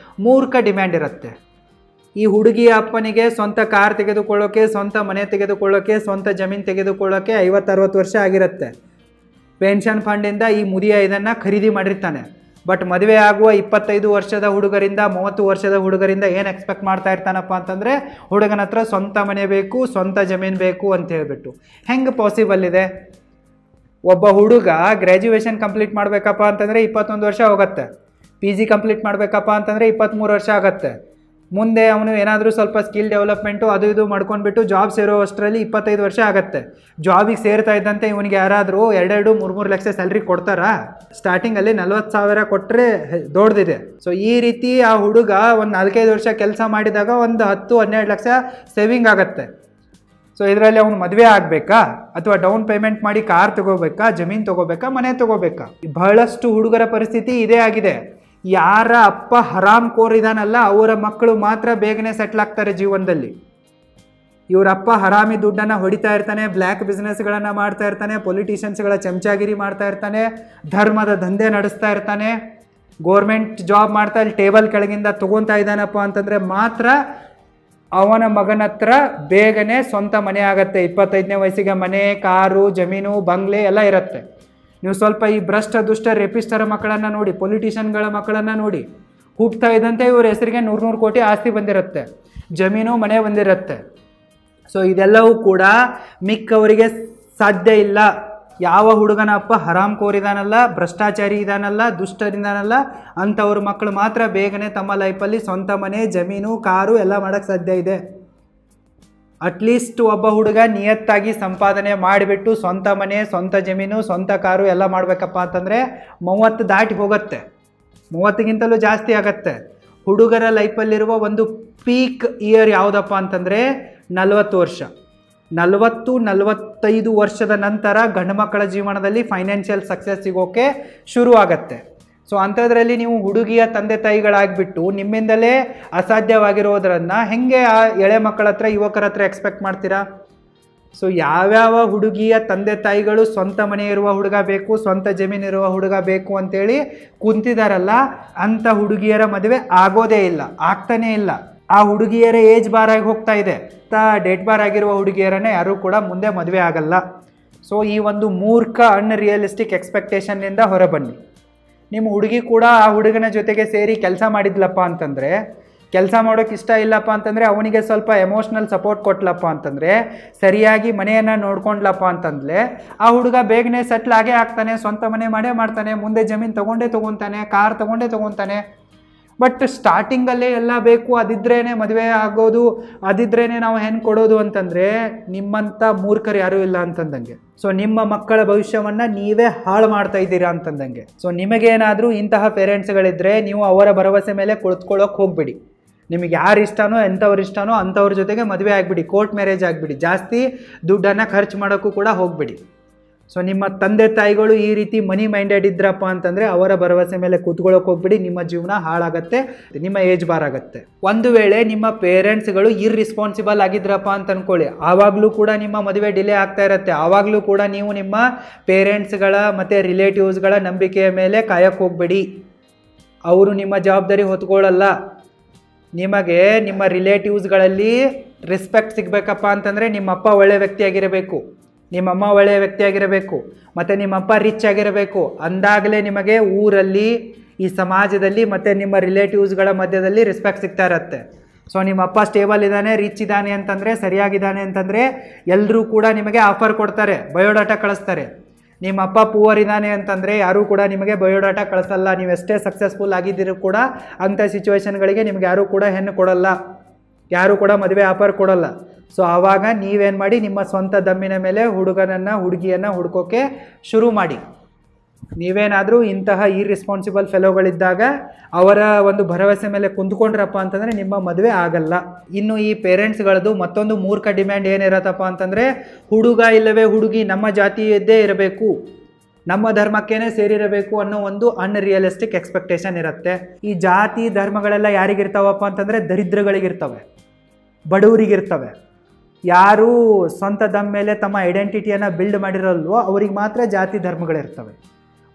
Speaker 1: ಮೂರ್ಖ ಡಿಮ್ಯಾಂಡ್ ಇರುತ್ತೆ. ಈ ಹುಡುಗಿಯ ಅಪ್ಪನಿಗೆ ಸ್ವಂತ ಕಾರ್ ತೆಗೆದುಕೊಳ್ಳೋಕ್ಕೆ, ಸ್ವಂತ ಮನೆ ತೆಗೆದುಕೊಳ್ಳೋಕ್ಕೆ, ಸ್ವಂತ ಜಮೀನು ತೆಗೆದುಕೊಳ್ಳೋಕ್ಕೆ 50-60 ವರ್ಷ ಆಗಿರುತ್ತೆ. ಪೆನ್ಷನ್ ಫಂಡಿಂದ ಈ ಮುದಿಯ ಇದನ್ನು ಖರೀದಿ ಮಾಡಿರ್ತಾನೆ. ಬಟ್ ಮದುವೆ ಆಗುವ 25 ವರ್ಷದ ಹುಡುಗರಿಂದ 30 ವರ್ಷದ ಹುಡುಗರಿಂದ ಏನು ಎಕ್ಸ್ಪೆಕ್ಟ್ ಮಾಡ್ತಾ ಇರ್ತಾನಪ್ಪ ಅಂತಂದರೆ, ಹುಡುಗನ ಹತ್ರ ಸ್ವಂತ ಮನೆ ಬೇಕು, ಸ್ವಂತ ಜಮೀನು ಬೇಕು ಅಂತ ಹೇಳ್ಬಿಟ್ಟು. ಹೆಂಗೆ ಪಾಸಿಬಲ್ ಇದೆ? ಒಬ್ಬ ಹುಡುಗ ಗ್ರ್ಯಾಜುಯೇಷನ್ ಕಂಪ್ಲೀಟ್ ಮಾಡಬೇಕಪ್ಪ ಅಂತಂದರೆ 21 ವರ್ಷ ಹೋಗುತ್ತೆ. PG ಕಂಪ್ಲೀಟ್ ಮಾಡಬೇಕಪ್ಪ ಅಂತಂದರೆ 23 ವರ್ಷ ಆಗುತ್ತೆ. ಮುಂದೆ ಅವನು ಏನಾದರೂ ಸ್ವಲ್ಪ ಸ್ಕಿಲ್ ಡೆವಲಪ್ಮೆಂಟು ಅದು ಇದು ಮಾಡ್ಕೊಂಡ್ಬಿಟ್ಟು ಜಾಬ್ ಸೇರೋ ಅಷ್ಟರಲ್ಲಿ 25 ವರ್ಷ ಆಗುತ್ತೆ. ಜಾಬಿಗೆ ಸೇರ್ತಾ ಇದ್ದಂತೆ ಇವನಿಗೆ ಯಾರಾದರೂ 2-3 ಲಕ್ಷ ಸ್ಯಾಲ್ರಿ ಕೊಡ್ತಾರಾ? ಸ್ಟಾರ್ಟಿಂಗಲ್ಲಿ 40,000 ಕೊಟ್ಟರೆ ದೊಡ್ಡದಿದೆ. ಸೊ ಈ ರೀತಿ ಆ ಹುಡುಗ ಒಂದು 4-5 ವರ್ಷ ಕೆಲಸ ಮಾಡಿದಾಗ ಒಂದು 10-12 ಲಕ್ಷ ಸೇವಿಂಗ್ ಆಗುತ್ತೆ. ಸೊ ಇದರಲ್ಲಿ ಅವನು ಮದುವೆ ಆಗಬೇಕಾ, ಅಥವಾ ಡೌನ್ ಪೇಮೆಂಟ್ ಮಾಡಿ ಕಾರ್ ತೊಗೋಬೇಕಾ, ಜಮೀನು ತೊಗೋಬೇಕಾ, ಮನೆ ತೊಗೋಬೇಕಾ? ಬಹಳಷ್ಟು ಹುಡುಗರ ಪರಿಸ್ಥಿತಿ ಇದೇ ಆಗಿದೆ. ಯಾರ ಅಪ್ಪ ಹರಾಮ್ ಕೋರ್ ಇದಾನಲ್ಲ ಅವರ ಮಕ್ಕಳು ಮಾತ್ರ ಬೇಗನೆ ಸೆಟ್ಲ್ ಆಗ್ತಾರೆ ಜೀವನದಲ್ಲಿ. ಇವರಪ್ಪ ಹರಾಮಿ ದುಡ್ಡನ್ನು ಹೊಡಿತಾ ಇರ್ತಾನೆ, ಬ್ಲ್ಯಾಕ್ ಬಿಸ್ನೆಸ್ಗಳನ್ನು ಮಾಡ್ತಾ ಇರ್ತಾನೆ, ಪೊಲಿಟಿಷಿಯನ್ಸ್ಗಳ ಚಮಚಾಗಿರಿ ಮಾಡ್ತಾ ಇರ್ತಾನೆ, ಧರ್ಮದ ದಂಧೆ ನಡೆಸ್ತಾ ಇರ್ತಾನೆ, ಗೋರ್ಮೆಂಟ್ ಜಾಬ್ ಮಾಡ್ತಾ ಇಲ್ಲಿ ಟೇಬಲ್ ಕೆಳಗಿಂದ ತೊಗೊತಾ ಇದ್ದಾನಪ್ಪ ಅಂತಂದರೆ ಮಾತ್ರ ಅವನ ಮಗನ ಹತ್ರ ಬೇಗನೆ ಸ್ವಂತ ಮನೆ ಆಗುತ್ತೆ. 25ನೇ ವಯಸ್ಸಿಗೆ ಮನೆ, ಕಾರು, ಜಮೀನು, ಬಂಗ್ಲೆ ಎಲ್ಲ ಇರುತ್ತೆ. ನೀವು ಸ್ವಲ್ಪ ಈ ಭ್ರಷ್ಟ ದುಷ್ಟ ರೇಪಿಸ್ಟರ ಮಕ್ಕಳನ್ನು ನೋಡಿ, ಪೊಲಿಟಿಷಿಯನ್ಗಳ ಮಕ್ಕಳನ್ನು ನೋಡಿ, ಹುಟ್ಟುತ್ತಾ ಇದ್ದಂತೆ ಇವ್ರ ಹೆಸರಿಗೆ 100 ಕೋಟಿ ಆಸ್ತಿ ಬಂದಿರುತ್ತೆ, ಜಮೀನು ಮನೆ ಬಂದಿರುತ್ತೆ. ಸೊ ಇದೆಲ್ಲವೂ ಕೂಡ ಮಿಕ್ಕವರಿಗೆ ಸಾಧ್ಯ ಇಲ್ಲ. ಯಾವ ಹುಡುಗನ ಅಪ್ಪ ಹರಾಮ್ ಕೋರಿದಾನಲ್ಲ, ಭ್ರಷ್ಟಾಚಾರಿ ಇದಾನಲ್ಲ, ದುಷ್ಟರಿದಾನಲ್ಲ, ಅಂಥವ್ರ ಮಕ್ಕಳು ಮಾತ್ರ ಬೇಗನೆ ತಮ್ಮ ಲೈಫಲ್ಲಿ ಸ್ವಂತ ಮನೆ, ಜಮೀನು, ಕಾರು ಎಲ್ಲ ಮಾಡೋಕ್ಕೆ ಸಾಧ್ಯ ಇದೆ. ಅಟ್ಲೀಸ್ಟ್ ಒಬ್ಬ ಹುಡುಗ ನಿಯತ್ತಾಗಿ ಸಂಪಾದನೆ ಮಾಡಿಬಿಟ್ಟು ಸ್ವಂತ ಮನೆ, ಸ್ವಂತ ಜಮೀನು, ಸ್ವಂತ ಕಾರು ಎಲ್ಲ ಮಾಡಬೇಕಪ್ಪ ಅಂತಂದರೆ 30 ದಾಟಿ ಹೋಗುತ್ತೆ, 30ಗಿಂತಲೂ ಜಾಸ್ತಿ ಆಗತ್ತೆ. ಹುಡುಗರ ಲೈಫಲ್ಲಿರುವ ಒಂದು ಪೀಕ್ ಇಯರ್ ಯಾವುದಪ್ಪ ಅಂತಂದರೆ 40 ವರ್ಷ. 40-45 ವರ್ಷದ ನಂತರ ಗಂಡು ಮಕ್ಕಳ ಜೀವನದಲ್ಲಿ ಫೈನಾನ್ಷಿಯಲ್ ಸಕ್ಸಸ್ ಸಿಗೋಕ್ಕೆ ಶುರು ಆಗತ್ತೆ. ಸೊ ಅಂಥದ್ರಲ್ಲಿ ನೀವು ಹುಡುಗಿಯ ತಂದೆ ತಾಯಿಗಳಾಗಿಬಿಟ್ಟು ನಿಮ್ಮಿಂದಲೇ ಅಸಾಧ್ಯವಾಗಿರೋದನ್ನು ಹೆಂಗೆ ಆ ಎಳೆ ಮಕ್ಕಳ ಹತ್ರ, ಯುವಕರ ಹತ್ರ ಎಕ್ಸ್ಪೆಕ್ಟ್ ಮಾಡ್ತೀರಾ? ಸೊ ಯಾವ್ಯಾವ ಹುಡುಗಿಯ ತಂದೆ ತಾಯಿಗಳು ಸ್ವಂತ ಮನೆ ಇರುವ ಹುಡುಗ ಬೇಕು, ಸ್ವಂತ ಜಮೀನು ಇರುವ ಹುಡುಗ ಬೇಕು ಅಂತೇಳಿ ಕುಂತಿದಾರಲ್ಲ, ಅಂಥ ಹುಡುಗಿಯರ ಮದುವೆ ಆಗೋದೇ ಇಲ್ಲ, ಆಗ್ತಾನೇ ಇಲ್ಲ. ಆ ಹುಡುಗಿಯರ ಏಜ್ ಬಾರ್ ಆಗಿ ಹೋಗ್ತಾ ಇದೆ. ಡೇಟ್ ಬಾರ್ ಆಗಿರುವ ಹುಡುಗಿಯರನ್ನೇ ಯಾರೂ ಕೂಡ ಮುಂದೆ ಮದುವೆ ಆಗಲ್ಲ. ಸೊ ಈ ಒಂದು ಮೂರ್ಖ ಅನ್ರಿಯಲಿಸ್ಟಿಕ್ ಎಕ್ಸ್ಪೆಕ್ಟೇಷನ್ನಿಂದ ಹೊರಬನ್ನಿ. ನಿಮ್ಮ ಹುಡುಗಿ ಕೂಡ ಆ ಹುಡುಗನ ಜೊತೆಗೆ ಸೇರಿ ಕೆಲಸ ಮಾಡಿದ್ಲಪ್ಪ ಅಂತಂದರೆ, ಕೆಲಸ ಮಾಡೋಕ್ಕೆ ಇಷ್ಟ ಇಲ್ಲಪ್ಪ ಅಂತಂದರೆ ಅವನಿಗೆ ಸ್ವಲ್ಪ ಎಮೋಷ್ನಲ್ ಸಪೋರ್ಟ್ ಕೊಟ್ಲಪ್ಪ ಅಂತಂದರೆ, ಸರಿಯಾಗಿ ಮನೆಯನ್ನು ನೋಡ್ಕೊಂಡ್ಲಪ್ಪ ಅಂತಂದರೆ ಆ ಹುಡುಗ ಬೇಗನೆ ಸೆಟ್ಲ್ ಆಗೇ ಆಗ್ತಾನೆ, ಸ್ವಂತ ಮನೆ ಮಾಡೇ ಮಾಡ್ತಾನೆ, ಮುಂದೆ ಜಮೀನು ತೊಗೊತಾನೆ, ಕಾರ್ ತೊಗೊತಾನೆ. ಬಟ್ ಸ್ಟಾರ್ಟಿಂಗಲ್ಲೇ ಎಲ್ಲ ಬೇಕು, ಅದಿದ್ರೇ ಮದುವೆ ಆಗೋದು, ಅದಿದ್ರೇ ನಾವು ಹೆಣ್ಣು ಕೊಡೋದು ಅಂತಂದರೆ ನಿಮ್ಮಂಥ ಮೂರ್ಖರು ಯಾರೂ ಇಲ್ಲ ಅಂತಂದಂಗೆ. ಸೊ ನಿಮ್ಮ ಮಕ್ಕಳ ಭವಿಷ್ಯವನ್ನು ನೀವೇ ಹಾಳು ಮಾಡ್ತಾ ಇದ್ದೀರಾ ಅಂತಂದಂಗೆ. ಸೊ ನಿಮಗೇನಾದರೂ ಇಂತಹ ಪೇರೆಂಟ್ಸ್ಗಳಿದ್ದರೆ ನೀವು ಅವರ ಭರವಸೆ ಮೇಲೆ ಕುಳಿತುಕೊಳ್ಳೋಕೆ ಹೋಗ್ಬಿಡಿ. ನಿಮಗೆ ಯಾರು ಇಷ್ಟನೋ, ಎಂಥವ್ರು ಇಷ್ಟನೋ ಅಂಥವ್ರ ಜೊತೆಗೆ ಮದುವೆ ಆಗಿಬಿಡಿ, ಕೋರ್ಟ್ ಮ್ಯಾರೇಜ್ ಆಗಿಬಿಡಿ, ಜಾಸ್ತಿ ದುಡ್ಡನ್ನು ಖರ್ಚು ಮಾಡೋಕ್ಕೂ ಕೂಡ ಹೋಗ್ಬಿಡಿ. ಸೊ ನಿಮ್ಮ ತಂದೆ ತಾಯಿಗಳು ಈ ರೀತಿ ಮನಿ ಮೈಂಡೆಡ್ ಇದ್ರಪ್ಪ ಅಂತಂದರೆ ಅವರ ಭರವಸೆ ಮೇಲೆ ಕೂತ್ಕೊಳ್ಳೋಕೆ ಹೋಗ್ಬಿಡಿ, ನಿಮ್ಮ ಜೀವನ ಹಾಳಾಗತ್ತೆ, ನಿಮ್ಮ ಏಜ್ ಬಾರ್ ಆಗುತ್ತೆ. ಒಂದು ವೇಳೆ ನಿಮ್ಮ ಪೇರೆಂಟ್ಸ್ಗಳು ಇರ್ರಿಸ್ಪಾನ್ಸಿಬಲ್ ಆಗಿದ್ರಪ್ಪ ಅಂತ ಅಂದ್ಕೊಳ್ಳಿ, ಆವಾಗಲೂ ಕೂಡ ನಿಮ್ಮ ಮದುವೆ ಡಿಲೇ ಆಗ್ತಾ ಇರುತ್ತೆ. ಆವಾಗಲೂ ಕೂಡ ನೀವು ನಿಮ್ಮ ಪೇರೆಂಟ್ಸ್ಗಳ ಮತ್ತು ರಿಲೇಟಿವ್ಸ್ಗಳ ನಂಬಿಕೆಯ ಮೇಲೆ ಕಾಯಕ್ಕೆ ಹೋಗ್ಬೇಡಿ. ಅವರು ನಿಮ್ಮ ಜವಾಬ್ದಾರಿ ಹೊತ್ಕೊಳ್ಳಲ್ಲ. ನಿಮಗೆ ನಿಮ್ಮ ರಿಲೇಟಿವ್ಸ್ಗಳಲ್ಲಿ ರೆಸ್ಪೆಕ್ಟ್ ಸಿಗಬೇಕಪ್ಪ ಅಂತಂದರೆ ನಿಮ್ಮಪ್ಪ ಒಳ್ಳೆಯ ವ್ಯಕ್ತಿಯಾಗಿರಬೇಕು, ನಿಮ್ಮಮ್ಮ ಒಳ್ಳೆಯ ವ್ಯಕ್ತಿಯಾಗಿರಬೇಕು, ಮತ್ತು ನಿಮ್ಮಪ್ಪ ರಿಚ್ ಆಗಿರಬೇಕು. ಅಂದಾಗಲೇ ನಿಮಗೆ ಊರಲ್ಲಿ, ಈ ಸಮಾಜದಲ್ಲಿ ಮತ್ತು ನಿಮ್ಮ ರಿಲೇಟಿವ್ಸ್ಗಳ ಮಧ್ಯದಲ್ಲಿ ರೆಸ್ಪೆಕ್ಟ್ ಸಿಗ್ತಾ ಇರುತ್ತೆ. ಸೊ ನಿಮ್ಮ ಅಪ್ಪ ಸ್ಟೇಬಲ್ ಇದ್ದಾನೆ, ರಿಚ್ ಇದ್ದಾನೆ ಅಂತಂದರೆ, ಸರಿಯಾಗಿದ್ದಾನೆ ಅಂತಂದರೆ ಎಲ್ಲರೂ ಕೂಡ ನಿಮಗೆ ಆಫರ್ ಕೊಡ್ತಾರೆ, ಬಯೋಡಾಟಾ ಕಳಿಸ್ತಾರೆ. ನಿಮ್ಮ ಅಪ್ಪ ಪೂವರ್ ಇದ್ದಾನೆ ಅಂತಂದರೆ ಯಾರೂ ಕೂಡ ನಿಮಗೆ ಬಯೋಡಾಟಾ ಕಳಿಸಲ್ಲ. ನೀವೆಷ್ಟೇ ಸಕ್ಸಸ್ಫುಲ್ ಆಗಿದ್ದರೂ ಕೂಡ ಅಂಥ ಸಿಚುವೇಶನ್ಗಳಿಗೆ ನಿಮ್ಗೆ ಯಾರೂ ಕೂಡ ಹೆಣ್ಣು ಕೊಡಲ್ಲ, ಯಾರೂ ಕೂಡ ಮದುವೆ ಆಫರ್ ಕೊಡಲ್ಲ. ಸೊ ಆವಾಗ ನೀವೇನು ಮಾಡಿ, ನಿಮ್ಮ ಸ್ವಂತ ದಮ್ಮಿನ ಮೇಲೆ ಹುಡುಗಿಯನ್ನು ಹುಡ್ಕೋಕ್ಕೆ ಶುರು ಮಾಡಿ. ನೀವೇನಾದರೂ ಇಂತಹ ಇರ್ರೆಸ್ಪಾನ್ಸಿಬಲ್ ಫೆಲೋಗಳಿದ್ದಾಗ ಅವರ ಒಂದು ಭರವಸೆ ಮೇಲೆ ಕುಂತ್ಕೊಂಡ್ರಪ್ಪ ಅಂತಂದರೆ ನಿಮ್ಮ ಮದುವೆ ಆಗಲ್ಲ. ಇನ್ನು ಈ ಪೇರೆಂಟ್ಸ್ಗಳದ್ದು ಮತ್ತೊಂದು ಮೂರ್ಖ ಡಿಮ್ಯಾಂಡ್ ಏನಿರತ್ತಪ್ಪ ಅಂತಂದರೆ, ಹುಡುಗ ಇಲ್ಲವೇ ಹುಡುಗಿ ನಮ್ಮ ಜಾತಿಯದ್ದೇ ಇರಬೇಕು, ನಮ್ಮ ಧರ್ಮಕ್ಕೇನೆ ಸೇರಿರಬೇಕು ಅನ್ನೋ ಒಂದು ಅನ್ರಿಯಲಿಸ್ಟಿಕ್ ಎಕ್ಸ್ಪೆಕ್ಟೇಷನ್ ಇರುತ್ತೆ. ಈ ಜಾತಿ ಧರ್ಮಗಳೆಲ್ಲ ಯಾರಿಗಿರ್ತಾವಪ್ಪ ಅಂತಂದರೆ ದರಿದ್ರಗಳಿಗಿರ್ತವೆ, ಬಡವರಿಗಿರ್ತವೆ. ಯಾರು ಸ್ವಂತ ದಮ್ ಮೇಲೆ ತಮ್ಮ ಐಡೆಂಟಿಟಿಯನ್ನು ಬಿಲ್ಡ್ ಮಾಡಿರಲ್ವೋ ಅವ್ರಿಗೆ ಮಾತ್ರ ಜಾತಿ ಧರ್ಮಗಳಿರ್ತವೆ.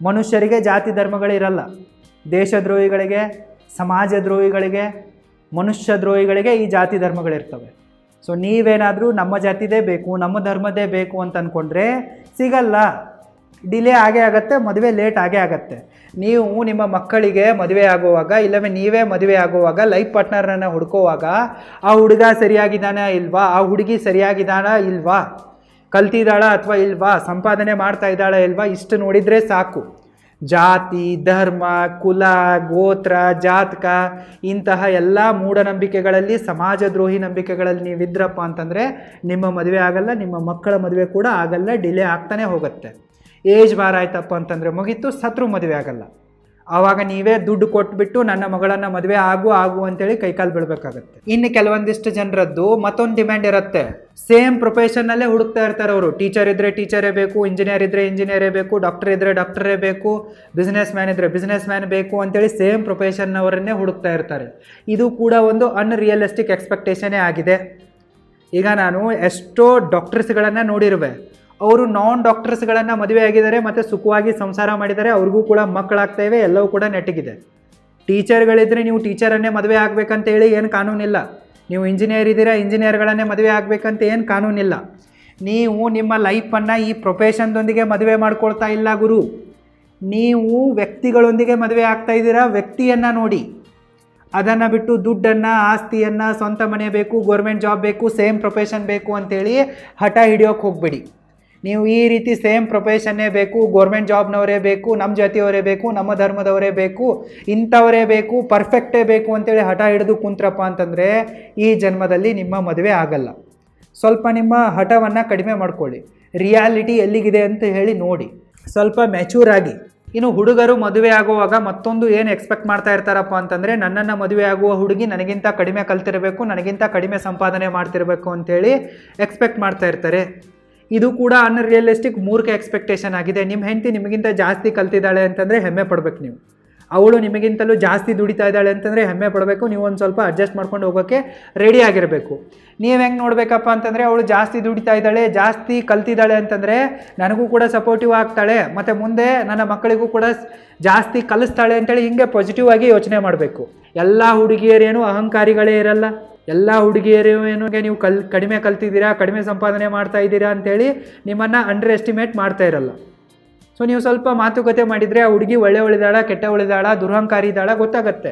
Speaker 1: ಮನುಷ್ಯರಿಗೆ ಜಾತಿ ಧರ್ಮಗಳಿರಲ್ಲ. ದೇಶದ್ರೋಹಿಗಳಿಗೆ, ಸಮಾಜ ದ್ರೋಹಿಗಳಿಗೆ, ಮನುಷ್ಯ ದ್ರೋಹಿಗಳಿಗೆ ಈ ಜಾತಿ ಧರ್ಮಗಳಿರ್ತವೆ. ಸೊ ನೀವೇನಾದರೂ ನಮ್ಮ ಜಾತಿದೇ ಬೇಕು, ನಮ್ಮ ಧರ್ಮದೇ ಬೇಕು ಅಂತ ಅಂದ್ಕೊಂಡ್ರೆ ಸಿಗಲ್ಲ. ಡಿಲೇ ಆಗೇ ಆಗುತ್ತೆ, ಮದುವೆ ಲೇಟ್ ಆಗೇ ಆಗುತ್ತೆ. ನೀವು ನಿಮ್ಮ ಮಕ್ಕಳಿಗೆ ಮದುವೆ ಆಗುವಾಗ ಇಲ್ಲವೇ ನೀವೇ ಮದುವೆ ಆಗುವಾಗ ಲೈಫ್ ಪಾರ್ಟ್ನರನ್ನು ಹುಡ್ಕೋವಾಗ ಆ ಹುಡುಗ ಸರಿಯಾಗಿದ್ದಾನಾ ಇಲ್ವಾ, ಆ ಹುಡುಗಿ ಸರಿಯಾಗಿದ್ದಾನಾ ಇಲ್ವಾ, ಕಲ್ತಿದ್ದಾಳ ಅಥವಾ ಇಲ್ವಾ, ಸಂಪಾದನೆ ಮಾಡ್ತಾ ಇದ್ದಾಳ ಇಲ್ವಾ, ಇಷ್ಟು ನೋಡಿದರೆ ಸಾಕು. ಜಾತಿ, ಧರ್ಮ, ಕುಲ, ಗೋತ್ರ, ಜಾತಕ ಇಂತಹ ಎಲ್ಲ ಮೂಢನಂಬಿಕೆಗಳಲ್ಲಿ, ಸಮಾಜದ್ರೋಹಿ ನಂಬಿಕೆಗಳಲ್ಲಿ ನೀವಿದ್ರಪ್ಪ ಅಂತಂದರೆ ನಿಮ್ಮ ಮದುವೆ ಆಗಲ್ಲ, ನಿಮ್ಮ ಮಕ್ಕಳ ಮದುವೆ ಕೂಡ ಆಗಲ್ಲ, ಡಿಲೇ ಆಗ್ತಾನೆ ಹೋಗುತ್ತೆ. ಏಜ್ ಬಾರ್ ಆಯ್ತಪ್ಪ ಅಂತಂದರೆ ಮುಗೀತು, ಸತ್ರು ಮದುವೆ ಆಗಲ್ಲ. ಆವಾಗ ನೀವೇ ದುಡ್ಡು ಕೊಟ್ಬಿಟ್ಟು ನನ್ನ ಮಗಳನ್ನು ಮದುವೆ ಆಗು ಅಂತೇಳಿ ಕೈಕಾಲು ಬೀಳಬೇಕಾಗತ್ತೆ. ಇನ್ನು ಕೆಲವೊಂದಿಷ್ಟು ಜನರದ್ದು ಮತ್ತೊಂದು ಡಿಮ್ಯಾಂಡ್ ಇರುತ್ತೆ, ಸೇಮ್ ಪ್ರೊಫೆಷನ್ನಲ್ಲೇ ಹುಡುಕ್ತಾ ಇರ್ತಾರೆ ಅವರು. ಟೀಚರ್ ಇದ್ದರೆ ಟೀಚರೇ ಬೇಕು, ಇಂಜಿನಿಯರ್ ಇದ್ದರೆ ಇಂಜಿನಿಯರೇ ಬೇಕು, ಡಾಕ್ಟರ್ ಇದ್ದರೆ ಡಾಕ್ಟರೇ ಬೇಕು, ಬಿಸ್ನೆಸ್ ಮ್ಯಾನ್ ಇದ್ದರೆ ಬಿಸ್ನೆಸ್ ಮ್ಯಾನ್ ಬೇಕು ಅಂತೇಳಿ ಸೇಮ್ ಪ್ರೊಫೆಷನ್ನವರನ್ನೇ ಹುಡುಕ್ತಾ ಇರ್ತಾರೆ. ಇದು ಕೂಡ ಒಂದು ಅನ್ರಿಯಲಿಸ್ಟಿಕ್ ಎಕ್ಸ್ಪೆಕ್ಟೇಷನೇ ಆಗಿದೆ. ಈಗ ನಾನು ಎಷ್ಟೋ ಡಾಕ್ಟರ್ಸ್ಗಳನ್ನು ನೋಡಿರುವೆ, ಅವರು ನಾನ್ ಡಾಕ್ಟರ್ಸ್ಗಳನ್ನು ಮದುವೆ ಆಗಿದ್ದಾರೆ ಮತ್ತು ಸುಖವಾಗಿ ಸಂಸಾರ ಮಾಡಿದ್ದಾರೆ, ಅವ್ರಿಗೂ ಕೂಡ ಮಕ್ಕಳಾಗ್ತಾಯಿವೆ, ಎಲ್ಲವೂ ಕೂಡ ನೆಟ್ಟಿಗಿದೆ. ಟೀಚರ್ಗಳಿದ್ದರೆ ನೀವು ಟೀಚರನ್ನೇ ಮದುವೆ ಆಗಬೇಕಂತೇಳಿ ಏನು ಕಾನೂನಿಲ್ಲ. ನೀವು ಇಂಜಿನಿಯರ್ ಇದ್ದೀರಾ, ಇಂಜಿನಿಯರ್ಗಳನ್ನೇ ಮದುವೆ ಆಗಬೇಕಂತ ಏನು ಕಾನೂನಿಲ್ಲ. ನೀವು ನಿಮ್ಮ ಲೈಫನ್ನು ಈ ಪ್ರೊಫೆಷನ್ದೊಂದಿಗೆ ಮದುವೆ ಮಾಡ್ಕೊಳ್ತಾ ಇಲ್ಲ ಗುರು. ನೀವು ವ್ಯಕ್ತಿಗಳೊಂದಿಗೆ ಮದುವೆ ಆಗ್ತಾ ಇದ್ದೀರಾ, ವ್ಯಕ್ತಿಯನ್ನು ನೋಡಿ. ಅದನ್ನು ಬಿಟ್ಟು ದುಡ್ಡನ್ನು, ಆಸ್ತಿಯನ್ನು, ಸ್ವಂತ ಮನೆ ಬೇಕು, ಗೌರ್ಮೆಂಟ್ ಜಾಬ್ ಬೇಕು, ಸೇಮ್ ಪ್ರೊಫೆಷನ್ ಬೇಕು ಅಂತೇಳಿ ಹಠ ಹಿಡಿಯೋಕ್ಕೆ ಹೋಗಬೇಡಿ. ನೀವು ಈ ರೀತಿ ಸೇಮ್ ಪ್ರೊಫೆಷನ್ನೇ ಬೇಕು, ಗೌರ್ಮೆಂಟ್ ಜಾಬ್ನವರೇ ಬೇಕು, ನಮ್ಮ ಜಾತಿಯವರೇ ಬೇಕು, ನಮ್ಮ ಧರ್ಮದವರೇ ಬೇಕು, ಇಂಥವರೇ ಬೇಕು, ಪರ್ಫೆಕ್ಟೇ ಬೇಕು ಅಂತೇಳಿ ಹಠ ಹಿಡಿದು ಕುಂತ್ರಪ್ಪ ಅಂತಂದರೆ ಈ ಜನ್ಮದಲ್ಲಿ ನಿಮ್ಮ ಮದುವೆ ಆಗಲ್ಲ. ಸ್ವಲ್ಪ ನಿಮ್ಮ ಹಠವನ್ನು ಕಡಿಮೆ ಮಾಡ್ಕೊಳ್ಳಿ, ರಿಯಾಲಿಟಿ ಎಲ್ಲಿಗಿದೆ ಅಂತ ಹೇಳಿ ನೋಡಿ, ಸ್ವಲ್ಪ ಮ್ಯಾಚೂರ್ ಆಗಿ. ಇನ್ನು ಹುಡುಗರು ಮದುವೆ ಆಗುವಾಗ ಮತ್ತೊಂದು ಏನು ಎಕ್ಸ್ಪೆಕ್ಟ್ ಮಾಡ್ತಾ ಇರ್ತಾರಪ್ಪ ಅಂತಂದರೆ, ನನ್ನನ್ನು ಮದುವೆ ಆಗುವ ಹುಡುಗಿ ನನಗಿಂತ ಕಡಿಮೆ ಕಲ್ತಿರಬೇಕು, ನನಗಿಂತ ಕಡಿಮೆ ಸಂಪಾದನೆ ಮಾಡ್ತಿರಬೇಕು ಅಂತೇಳಿ ಎಕ್ಸ್ಪೆಕ್ಟ್ ಮಾಡ್ತಾ ಇರ್ತಾರೆ. ಇದು ಕೂಡ ಅನ್ರಿಯಲಿಸ್ಟಿಕ್ ಮೂರ್ಖ ಎಕ್ಸ್ಪೆಕ್ಟೇಷನ್ ಆಗಿದೆ. ನಿಮ್ಮ ಹೆಂಡತಿ ನಿಮಗಿಂತ ಜಾಸ್ತಿ ಕಲ್ತಿದ್ದಾಳೆ ಅಂತಂದರೆ ಹೆಮ್ಮೆ ಪಡಬೇಕು ನೀವು. ಅವಳು ನಿಮಗಿಂತಲೂ ಜಾಸ್ತಿ ದುಡಿತಾ ಇದ್ದಾಳೆ ಅಂತಂದರೆ ಹೆಮ್ಮೆ ಪಡಬೇಕು. ನೀವು ಒಂದು ಸ್ವಲ್ಪ ಅಡ್ಜಸ್ಟ್ ಮಾಡ್ಕೊಂಡು ಹೋಗೋಕ್ಕೆ ರೆಡಿ ಆಗಿರಬೇಕು. ನೀವು ಹೆಂಗೆ ನೋಡಬೇಕಪ್ಪ ಅಂತಂದರೆ, ಅವಳು ಜಾಸ್ತಿ ದುಡಿತಾ ಇದ್ದಾಳೆ, ಜಾಸ್ತಿ ಕಲ್ತಿದ್ದಾಳೆ ಅಂತಂದರೆ ನನಗೂ ಕೂಡ ಸಪೋರ್ಟಿವ್ ಆಗ್ತಾಳೆ, ಮತ್ತು ಮುಂದೆ ನನ್ನ ಮಕ್ಕಳಿಗೂ ಕೂಡ ಜಾಸ್ತಿ ಕಲಿಸ್ತಾಳೆ ಅಂತೇಳಿ ಹಿಂಗೆ ಪಾಸಿಟಿವ್ ಆಗಿ ಯೋಚನೆ ಮಾಡಬೇಕು. ಎಲ್ಲ ಹುಡುಗಿಯರೇನು ಅಹಂಕಾರಿಗಳೇ ಇರಲ್ಲ. ಎಲ್ಲ ಹುಡುಗಿಯರು ಏನುಗೆ ನೀವು ಕಡಿಮೆ ಕಲ್ತಿದ್ದೀರಾ, ಕಡಿಮೆ ಸಂಪಾದನೆ ಮಾಡ್ತಾ ಇದ್ದೀರಾ ಅಂಥೇಳಿ ನಿಮ್ಮನ್ನು ಅಂಡರ್ ಎಸ್ಟಿಮೇಟ್ ಮಾಡ್ತಾ ಇರಲ್ಲ. ಸೊ ನೀವು ಸ್ವಲ್ಪ ಮಾತುಕತೆ ಮಾಡಿದರೆ ಆ ಹುಡುಗಿ ಒಳ್ಳೆಯವಳಿದಾಳ, ಕೆಟ್ಟವಳಿದಾಳ, ದುರಹಂಕಾರಿ ಇದ್ದಾಳ ಗೊತ್ತಾಗತ್ತೆ.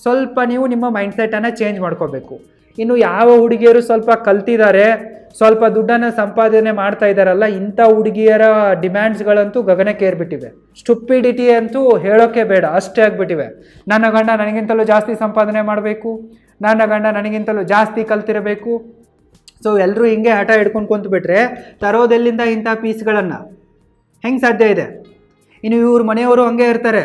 Speaker 1: ಸ್ವಲ್ಪ ನೀವು ನಿಮ್ಮ ಮೈಂಡ್ಸೆಟನ್ನು ಚೇಂಜ್ ಮಾಡ್ಕೋಬೇಕು. ಇನ್ನು ಯಾವ ಹುಡುಗಿಯರು ಸ್ವಲ್ಪ ಕಲ್ತಿದ್ದಾರೆ, ಸ್ವಲ್ಪ ದುಡ್ಡನ್ನು ಸಂಪಾದನೆ ಮಾಡ್ತಾ ಇದ್ದಾರಲ್ಲ, ಇಂಥ ಹುಡುಗಿಯರ ಡಿಮ್ಯಾಂಡ್ಸ್ಗಳಂತೂ ಗಗನಕ್ಕೆ ಏರ್ಬಿಟ್ಟಿವೆ. ಸ್ಟುಪಿಡಿಟಿ ಅಂತೂ ಹೇಳೋಕ್ಕೆ ಬೇಡ, ಅಷ್ಟೇ ಆಗಿಬಿಟ್ಟಿವೆ. ನನ್ನ ಗಂಡ ನನಗಿಂತಲೂ ಜಾಸ್ತಿ ಸಂಪಾದನೆ ಮಾಡಬೇಕು, ನನ್ನ ಗಂಡ ನನಗಿಂತಲೂ ಜಾಸ್ತಿ ಕಲ್ತಿರಬೇಕು. ಸೊ ಎಲ್ಲರೂ ಹಿಂಗೆ ಹಠ ಹಿಡ್ಕೊಂಡು ಕುಂತುಬಿಟ್ರೆ ತರೋದೆಲ್ಲಿಂದ ಇಂಥ ಪೀಸ್ಗಳನ್ನು? ಹೆಂಗೆ ಸಾಧ್ಯ ಇದೆ? ಇನ್ನು ಇವ್ರ ಮನೆಯವರು ಹಂಗೆ ಇರ್ತಾರೆ,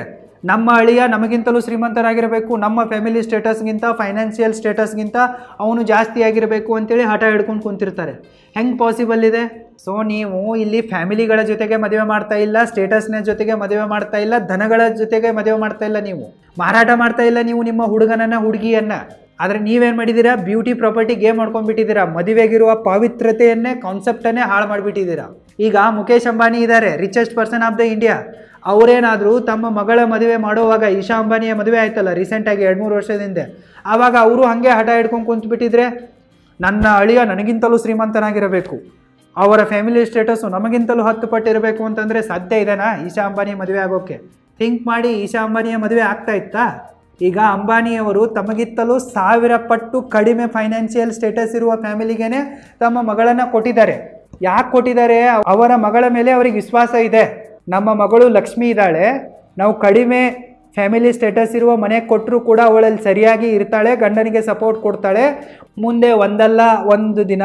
Speaker 1: ನಮ್ಮ ಅಳಿಯ ನಮಗಿಂತಲೂ ಶ್ರೀಮಂತರಾಗಿರಬೇಕು, ನಮ್ಮ ಫ್ಯಾಮಿಲಿ ಸ್ಟೇಟಸ್ಗಿಂತ, ಫೈನಾನ್ಷಿಯಲ್ ಸ್ಟೇಟಸ್ಗಿಂತ ಅವನು ಜಾಸ್ತಿ ಆಗಿರಬೇಕು ಅಂತೇಳಿ ಹಠ ಹಿಡ್ಕೊಂಡು ಕುಂತಿರ್ತಾರೆ. ಹೆಂಗೆ ಪಾಸಿಬಲ್ ಇದೆ? ಸೊ ನೀವು ಇಲ್ಲಿ ಫ್ಯಾಮಿಲಿಗಳ ಜೊತೆಗೆ ಮದುವೆ ಮಾಡ್ತಾ ಇಲ್ಲ, ಸ್ಟೇಟಸ್ನ ಜೊತೆಗೆ ಮದುವೆ ಮಾಡ್ತಾ ಇಲ್ಲ, ಧನಗಳ ಜೊತೆಗೆ ಮದುವೆ ಮಾಡ್ತಾ ಇಲ್ಲ, ನೀವು ಮಾರಾಟ ಮಾಡ್ತಾ ಇಲ್ಲ ನೀವು ನಿಮ್ಮ ಹುಡುಗನನ್ನು, ಹುಡುಗಿಯನ್ನು. ಆದರೆ ನೀವೇನು ಮಾಡಿದ್ದೀರಾ? ಬ್ಯೂಟಿ ಪ್ರಾಪರ್ಟಿ ಗೇಮ್ ಮಾಡ್ಕೊಂಡ್ಬಿಟ್ಟಿದ್ದೀರಾ. ಮದುವೆಗಿರುವ ಪಾವಿತ್ರತೆಯನ್ನೇ, ಕಾನ್ಸೆಪ್ಟನ್ನೇ ಹಾಳು ಮಾಡಿಬಿಟ್ಟಿದ್ದೀರಾ. ಈಗ ಮುಖೇಶ್ ಅಂಬಾನಿ ಇದ್ದಾರೆ, richest person of the India. ಅವರೇನಾದರೂ ತಮ್ಮ ಮಗಳ ಮದುವೆ ಮಾಡುವಾಗ, ಈಶಾ ಅಂಬಾನಿಯ ಮದುವೆ ಆಯ್ತಲ್ಲ ರೀಸೆಂಟಾಗಿ 2-3 ವರ್ಷದಿಂದ, ಆವಾಗ ಅವರು ಹಾಗೆ ಹಠ ಹಿಡ್ಕೊಂಡು ಕುಂತ್ಬಿಟ್ಟಿದ್ರೆ ನನ್ನ ಅಳಿಯ ನನಗಿಂತಲೂ ಶ್ರೀಮಂತನಾಗಿರಬೇಕು, ಅವರ ಫ್ಯಾಮಿಲಿ ಸ್ಟೇಟಸ್ಸು ನಮಗಿಂತಲೂ 10 ಪಟ್ಟು ಇರಬೇಕು ಅಂತಂದರೆ ಸಾಧ್ಯ ಇದೆನಾ ಈಶಾ ಅಂಬಾನಿ ಮದುವೆ ಆಗೋಕ್ಕೆ? ಥಿಂಕ್ ಮಾಡಿ, ಈಶಾ ಅಂಬಾನಿಯ ಮದುವೆ ಆಗ್ತಾ ಇತ್ತಾ? ಈಗ ಅಂಬಾನಿಯವರು ತಮಗಿತ್ತಲೂ 1000 ಪಟ್ಟು ಕಡಿಮೆ ಫೈನಾನ್ಷಿಯಲ್ ಸ್ಟೇಟಸ್ ಇರುವ ಫ್ಯಾಮಿಲಿಗೇನೆ ತಮ್ಮ ಮಗಳನ್ನು ಕೊಟ್ಟಿದ್ದಾರೆ. ಯಾಕೆ ಕೊಟ್ಟಿದ್ದಾರೆ? ಅವರ ಮಗಳ ಮೇಲೆ ಅವರಿಗೆ ವಿಶ್ವಾಸ ಇದೆ. ನಮ್ಮ ಮಗಳು ಲಕ್ಷ್ಮಿ ಇದ್ದಾಳೆ, ನಾವು ಕಡಿಮೆ ಫ್ಯಾಮಿಲಿ ಸ್ಟೇಟಸ್ ಇರುವ ಮನೆ ಕೊಟ್ಟರೂ ಕೂಡ ಅವಳಲ್ಲಿ ಸರಿಯಾಗಿ ಇರ್ತಾಳೆ, ಗಂಡನಿಗೆ ಸಪೋರ್ಟ್ ಕೊಡ್ತಾಳೆ, ಮುಂದೆ ಒಂದಲ್ಲ ಒಂದು ದಿನ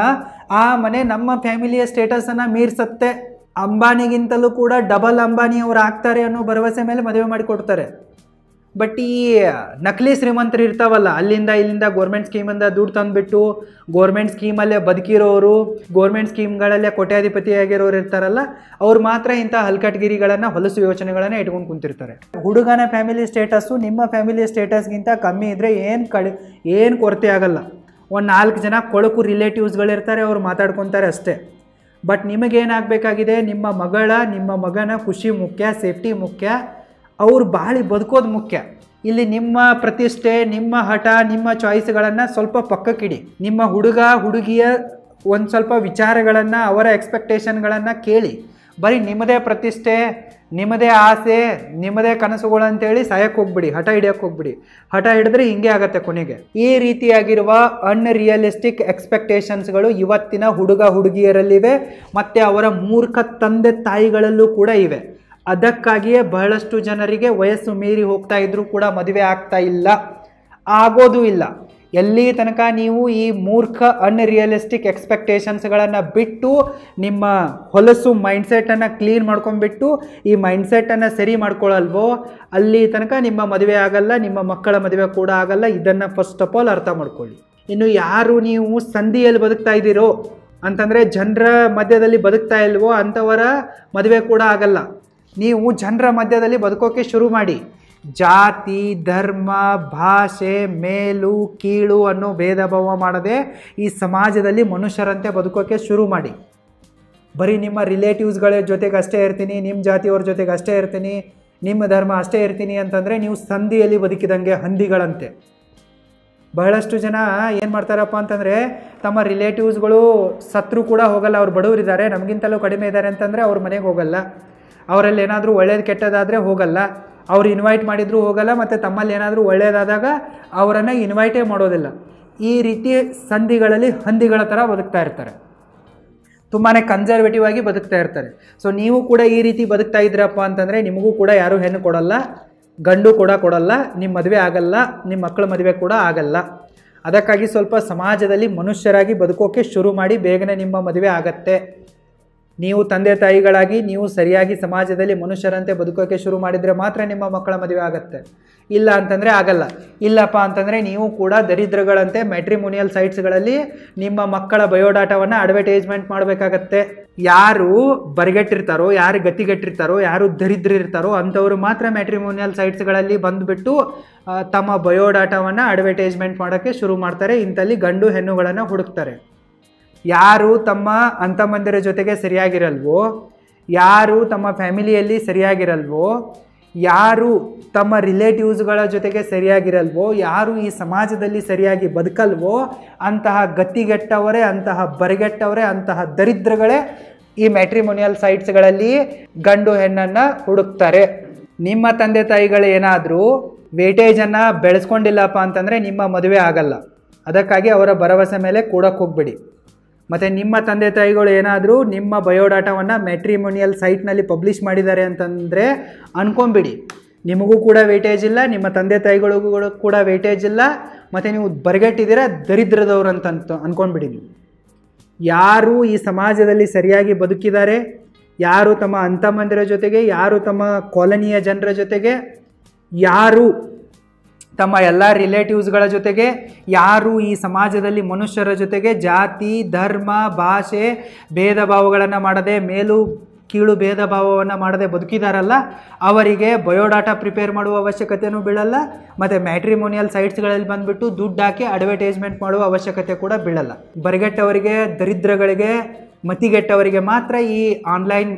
Speaker 1: ಆ ಮನೆ ನಮ್ಮ ಫ್ಯಾಮಿಲಿಯ ಸ್ಟೇಟಸನ್ನು ಮೀರಿಸುತ್ತೆ, ಅಂಬಾನಿಗಿಂತಲೂ ಕೂಡ ಡಬಲ್ ಅಂಬಾನಿಯವರು ಆಗ್ತಾರೆ ಅನ್ನೋ ಭರವಸೆ ಮೇಲೆ ಮದುವೆ ಮಾಡಿಕೊಡ್ತಾರೆ. ಬಟ್ ಈ ನಕಲಿ ಶ್ರೀಮಂತರು ಇರ್ತಾವಲ್ಲ, ಅಲ್ಲಿಂದ ಇಲ್ಲಿಂದ ಗೋರ್ಮೆಂಟ್ ಸ್ಕೀಮಿಂದ ದುಡ್ಡು ತಂದುಬಿಟ್ಟು ಗೋರ್ಮೆಂಟ್ ಸ್ಕೀಮಲ್ಲೇ ಬದುಕಿರೋರು, ಗೋರ್ಮೆಂಟ್ ಸ್ಕೀಮ್ಗಳಲ್ಲೇ ಕೋಟ್ಯಾಧಿಪತಿಯಾಗಿರೋರು ಇರ್ತಾರಲ್ಲ, ಅವ್ರು ಮಾತ್ರ ಇಂಥ ಹಲ್ಕಟ್ಗಿರಿಗಳನ್ನು, ಹೊಲಸು ಯೋಚನೆಗಳನ್ನು ಇಟ್ಕೊಂಡು ಕುಂತಿರ್ತಾರೆ. ಹುಡುಗನ ಫ್ಯಾಮಿಲಿ ಸ್ಟೇಟಸ್ಸು ನಿಮ್ಮ ಫ್ಯಾಮಿಲಿ ಸ್ಟೇಟಸ್ಗಿಂತ ಕಮ್ಮಿ ಇದ್ದರೆ ಏನು ಕೊರತೆ ಆಗಲ್ಲ. ಒಂದು 4 ಜನ ಕೊಳಕು ರಿಲೇಟಿವ್ಸ್ಗಳಿರ್ತಾರೆ, ಅವ್ರು ಮಾತಾಡ್ಕೊತಾರೆ ಅಷ್ಟೇ. ಬಟ್ ನಿಮಗೇನಾಗಬೇಕಾಗಿದೆ? ನಿಮ್ಮ ಮಗನ ಖುಷಿ ಮುಖ್ಯ, ಸೇಫ್ಟಿ ಮುಖ್ಯ, ಅವ್ರು ಬಾಳಿ ಬದುಕೋದು ಮುಖ್ಯ. ಇಲ್ಲಿ ನಿಮ್ಮ ಪ್ರತಿಷ್ಠೆ, ನಿಮ್ಮ ಹಠ, ನಿಮ್ಮ ಚಾಯ್ಸ್ಗಳನ್ನು ಸ್ವಲ್ಪ ಪಕ್ಕಕ್ಕಿಡಿ. ನಿಮ್ಮ ಹುಡುಗಿಯ ಒಂದು ಸ್ವಲ್ಪ ವಿಚಾರಗಳನ್ನು, ಅವರ ಎಕ್ಸ್ಪೆಕ್ಟೇಷನ್ಗಳನ್ನು ಕೇಳಿ. ಬರೀ ನಿಮ್ಮದೇ ಪ್ರತಿಷ್ಠೆ, ನಿಮ್ಮದೇ ಆಸೆ, ನಿಮ್ಮದೇ ಕನಸುಗಳು ಅಂತೇಳಿ ಸಾಯಕ್ಕೆ ಹೋಗ್ಬಿಡಿ, ಹಠ ಹಿಡಿಯೋಕ್ಕೆ ಹೋಗ್ಬಿಡಿ. ಹಠ ಹಿಡಿದ್ರೆ ಹಿಂಗೆ ಆಗತ್ತೆ ಕೊನೆಗೆ. ಈ ರೀತಿಯಾಗಿರುವ ಅನ್ರಿಯಲಿಸ್ಟಿಕ್ ಎಕ್ಸ್ಪೆಕ್ಟೇಷನ್ಸ್ಗಳು ಇವತ್ತಿನ ಹುಡುಗಿಯರಲ್ಲಿವೆ, ಮತ್ತು ಅವರ ಮೂರ್ಖ ತಂದೆ ತಾಯಿಗಳಲ್ಲೂ ಕೂಡ ಇವೆ. ಅದಕ್ಕಾಗಿಯೇ ಬಹಳಷ್ಟು ಜನರಿಗೆ ವಯಸ್ಸು ಮೀರಿ ಹೋಗ್ತಾ ಇದ್ರೂ ಕೂಡ ಮದುವೆ ಆಗ್ತಾ ಇಲ್ಲ, ಆಗೋದು ಇಲ್ಲ. ಎಲ್ಲಿ ತನಕ ನೀವು ಈ ಮೂರ್ಖ ಅನ್ರಿಯಲಿಸ್ಟಿಕ್ ಎಕ್ಸ್ಪೆಕ್ಟೇಷನ್ಸ್ಗಳನ್ನು ಬಿಟ್ಟು ನಿಮ್ಮ ಹೊಲಸು ಮೈಂಡ್ಸೆಟ್ಟನ್ನು ಕ್ಲೀನ್ ಮಾಡ್ಕೊಂಡ್ಬಿಟ್ಟು ಈ ಮೈಂಡ್ಸೆಟ್ಟನ್ನು ಸರಿ ಮಾಡ್ಕೊಳ್ಳಲ್ವೋ, ಅಲ್ಲಿ ತನಕ ನಿಮ್ಮ ಮದುವೆ ಆಗಲ್ಲ, ನಿಮ್ಮ ಮಕ್ಕಳ ಮದುವೆ ಕೂಡ ಆಗಲ್ಲ. ಇದನ್ನು ಫಸ್ಟ್ ಆಫ್ ಆಲ್ ಅರ್ಥ ಮಾಡ್ಕೊಳ್ಳಿ. ಇನ್ನು ಯಾರು ನೀವು ಸಂಧಿಯಲ್ಲಿ ಬದುಕ್ತಾ ಇದ್ದೀರೋ ಅಂತಂದರೆ, ಜನರ ಮಧ್ಯದಲ್ಲಿ ಬದುಕ್ತಾ ಇಲ್ವೋ ಅಂಥವರ ಮದುವೆ ಕೂಡ ಆಗಲ್ಲ. ನೀವು ಜನರ ಮಧ್ಯದಲ್ಲಿ ಬದುಕೋಕೆ ಶುರು ಮಾಡಿ. ಜಾತಿ, ಧರ್ಮ, ಭಾಷೆ, ಮೇಲು ಕೀಳು ಅನ್ನೋ ಭೇದ ಭಾವ ಮಾಡದೆ ಈ ಸಮಾಜದಲ್ಲಿ ಮನುಷ್ಯರಂತೆ ಬದುಕೋಕೆ ಶುರು ಮಾಡಿ. ಬರೀ ನಿಮ್ಮ ರಿಲೇಟಿವ್ಸ್ಗಳ ಜೊತೆಗೆ ಅಷ್ಟೇ ಇರ್ತೀನಿ, ನಿಮ್ಮ ಜಾತಿಯವ್ರ ಜೊತೆಗೆ ಅಷ್ಟೇ ಇರ್ತೀನಿ, ನಿಮ್ಮ ಧರ್ಮ ಅಷ್ಟೇ ಇರ್ತೀನಿ ಅಂತಂದರೆ ನೀವು ಸಂಧಿಯಲ್ಲಿ ಬದುಕಿದಂಗೆ ಹಂದಿಗಳಂತೆ. ಬಹಳಷ್ಟು ಜನ ಏನು ಮಾಡ್ತಾರಪ್ಪ ಅಂತಂದರೆ, ತಮ್ಮ ರಿಲೇಟಿವ್ಸ್ಗಳು ಸತ್ರು ಕೂಡ ಹೋಗಲ್ಲ. ಅವ್ರು ಬಡವರಿದ್ದಾರೆ, ನಮಗಿಂತಲೂ ಕಡಿಮೆ ಇದ್ದಾರೆ ಅಂತಂದರೆ ಅವ್ರ ಮನೆಗೆ ಹೋಗಲ್ಲ. ಅವರಲ್ಲಿ ಏನಾದರೂ ಒಳ್ಳೇದು ಕೆಟ್ಟದಾದರೆ ಹೋಗಲ್ಲ, ಅವ್ರು ಇನ್ವೈಟ್ ಮಾಡಿದರೂ ಹೋಗಲ್ಲ, ಮತ್ತು ತಮ್ಮಲ್ಲಿ ಏನಾದರೂ ಒಳ್ಳೆಯದಾದಾಗ ಅವರನ್ನು ಇನ್ವೈಟೇ ಮಾಡೋದಿಲ್ಲ. ಈ ರೀತಿ ಸಂಧಿಗಳಲ್ಲಿ ಹಂದಿಗಳ ಥರ ಬದುಕ್ತಾ ಇರ್ತಾರೆ, ತುಂಬಾ ಕನ್ಸರ್ವೇಟಿವ್ ಆಗಿ ಬದುಕ್ತಾ ಇರ್ತಾರೆ. ಸೊ ನೀವು ಕೂಡ ಈ ರೀತಿ ಬದುಕ್ತಾ ಇದ್ರಪ್ಪ ಅಂತಂದರೆ ನಿಮಗೂ ಕೂಡ ಯಾರೂ ಹೆಣ್ಣು ಕೊಡಲ್ಲ, ಗಂಡು ಕೂಡ ಕೊಡಲ್ಲ, ನಿಮ್ಮ ಮದುವೆ ಆಗಲ್ಲ, ನಿಮ್ಮ ಮಕ್ಕಳ ಮದುವೆ ಕೂಡ ಆಗಲ್ಲ. ಅದಕ್ಕಾಗಿ ಸ್ವಲ್ಪ ಸಮಾಜದಲ್ಲಿ ಮನುಷ್ಯರಾಗಿ ಬದುಕೋಕೆ ಶುರು ಮಾಡಿ, ಬೇಗನೆ ನಿಮ್ಮ ಮದುವೆ ಆಗತ್ತೆ. ನೀವು ತಂದೆ ತಾಯಿಗಳಾಗಿ ನೀವು ಸರಿಯಾಗಿ ಸಮಾಜದಲ್ಲಿ ಮನುಷ್ಯರಂತೆ ಬದುಕೋಕೆ ಶುರು ಮಾಡಿದರೆ ಮಾತ್ರ ನಿಮ್ಮ ಮಕ್ಕಳ ಮದುವೆ ಆಗುತ್ತೆ. ಇಲ್ಲ ಅಂತಂದರೆ ಆಗಲ್ಲ. ಇಲ್ಲಪ್ಪ ಅಂತಂದರೆ ನೀವು ಕೂಡ ದರಿದ್ರಗಳಂತೆ ಮ್ಯಾಟ್ರಿಮೋನಿಯಲ್ ಸೈಟ್ಸ್ಗಳಲ್ಲಿ ನಿಮ್ಮ ಮಕ್ಕಳ ಬಯೋಡಾಟಾವನ್ನು ಅಡ್ವರ್ಟೈಸ್ಮೆಂಟ್ ಮಾಡಬೇಕಾಗತ್ತೆ. ಯಾರು ಬರಿಗಟ್ಟಿರ್ತಾರೋ, ಯಾರು ಗತಿಗಟ್ಟಿರ್ತಾರೋ, ಯಾರು ದರಿದ್ರಿರ್ತಾರೋ ಅಂಥವರು ಮಾತ್ರ ಮ್ಯಾಟ್ರಿಮೋನಿಯಲ್ ಸೈಟ್ಸ್ಗಳಲ್ಲಿ ಬಂದುಬಿಟ್ಟು ತಮ್ಮ ಬಯೋಡಾಟಾವನ್ನು ಅಡ್ವರ್ಟೈಸ್ಮೆಂಟ್ ಮಾಡೋಕ್ಕೆ ಶುರು ಮಾಡ್ತಾರೆ. ಇಂಥಲ್ಲಿ ಗಂಡು ಹೆಣ್ಣುಗಳನ್ನು ಹುಡುಕ್ತಾರೆ. ಯಾರು ತಮ್ಮ ಅಂತಮಂದಿರ ಜೊತೆಗೆ ಸರಿಯಾಗಿರಲ್ವೋ, ಯಾರು ತಮ್ಮ ಫ್ಯಾಮಿಲಿಯಲ್ಲಿ ಸರಿಯಾಗಿರಲ್ವೋ, ಯಾರು ತಮ್ಮ ರಿಲೇಟಿವ್ಸ್ಗಳ ಜೊತೆಗೆ ಸರಿಯಾಗಿರಲ್ವೋ, ಯಾರು ಈ ಸಮಾಜದಲ್ಲಿ ಸರಿಯಾಗಿ ಬದುಕಲ್ವೋ ಅಂತಹ ಗತಿಗೆಟ್ಟವರೇ, ಅಂತಹ ಬರಿಗೆಟ್ಟವರೇ, ಅಂತಹ ದರಿದ್ರಗಳೇ ಈ ಮ್ಯಾಟ್ರಿಮೋನಿಯಲ್ ಸೈಟ್ಸ್ಗಳಲ್ಲಿ ಗಂಡು ಹೆಣ್ಣನ್ನು ಹುಡುಕ್ತಾರೆ. ನಿಮ್ಮ ತಂದೆ ತಾಯಿಗಳು ಏನಾದರೂ ವೇಟೇಜನ್ನು ಬೆಳೆಸ್ಕೊಂಡಿಲ್ಲಪ್ಪ ಅಂತಂದರೆ ನಿಮ್ಮ ಮದುವೆ ಆಗಲ್ಲ. ಅದಕ್ಕಾಗಿ ಅವರ ಭರವಸೆ ಮೇಲೆ ಕೂಡಕ್ಕೆ ಹೋಗ್ಬಿಡಿ. ಮತ್ತು ನಿಮ್ಮ ತಂದೆ ತಾಯಿಗಳು ಏನಾದರೂ ನಿಮ್ಮ ಬಯೋಡಾಟಾವನ್ನು ಮ್ಯಾಟ್ರಿಮೋನಿಯಲ್ ಸೈಟ್ನಲ್ಲಿ ಪಬ್ಲಿಷ್ ಮಾಡಿದ್ದಾರೆ ಅಂತಂದರೆ ಅನ್ಕೊಂಬಿಡಿ, ನಿಮಗೂ ಕೂಡ ವೇಟೇಜ್ ಇಲ್ಲ, ನಿಮ್ಮ ತಂದೆ ತಾಯಿಗಳಿಗೂ ಕೂಡ ವೇಟೇಜ್ ಇಲ್ಲ, ಮತ್ತು ನೀವು ಬರಗಟ್ಟಿದ್ದೀರಾ, ದರಿದ್ರದವ್ರು ಅಂತ ಅಂದ್ಕೊಂಡ್ಬಿಡಿ. ನೀವು ಯಾರು ಈ ಸಮಾಜದಲ್ಲಿ ಸರಿಯಾಗಿ ಬದುಕಿದ್ದಾರೆ, ಯಾರು ತಮ್ಮ ಅಂತಮಂದಿರ ಜೊತೆಗೆ, ಯಾರು ತಮ್ಮ ಕಾಲೋನಿಯ ಜನರ ಜೊತೆಗೆ, ಯಾರು ತಮ್ಮ ಎಲ್ಲ ರಿಲೇಟಿವ್ಸ್ಗಳ ಜೊತೆಗೆ, ಯಾರು ಈ ಸಮಾಜದಲ್ಲಿ ಮನುಷ್ಯರ ಜೊತೆಗೆ ಜಾತಿ, ಧರ್ಮ, ಭಾಷೆ ಭೇದ ಭಾವಗಳನ್ನು ಮಾಡದೆ, ಮೇಲು ಕೀಳು ಭೇದ ಭಾವವನ್ನು ಮಾಡದೆ ಬದುಕಿದಾರಲ್ಲ, ಅವರಿಗೆ ಬಯೋಡಾಟಾ ಪ್ರಿಪೇರ್ ಮಾಡುವ ಅವಶ್ಯಕತೆಯೂ ಬೀಳಲ್ಲ, ಮತ್ತು ಮ್ಯಾಟ್ರಿಮೋನಿಯಲ್ ಸೈಟ್ಸ್ಗಳಲ್ಲಿ ಬಂದುಬಿಟ್ಟು ದುಡ್ಡು ಹಾಕಿ ಅಡ್ವರ್ಟೈಸ್ಮೆಂಟ್ ಮಾಡುವ ಅವಶ್ಯಕತೆ ಕೂಡ ಬೀಳಲ್ಲ. ಬರಿಗೆಟ್ಟವರಿಗೆ, ದರಿದ್ರಗಳಿಗೆ, ಮತಿಗೆಟ್ಟವರಿಗೆ ಮಾತ್ರ ಈ ಆನ್ಲೈನ್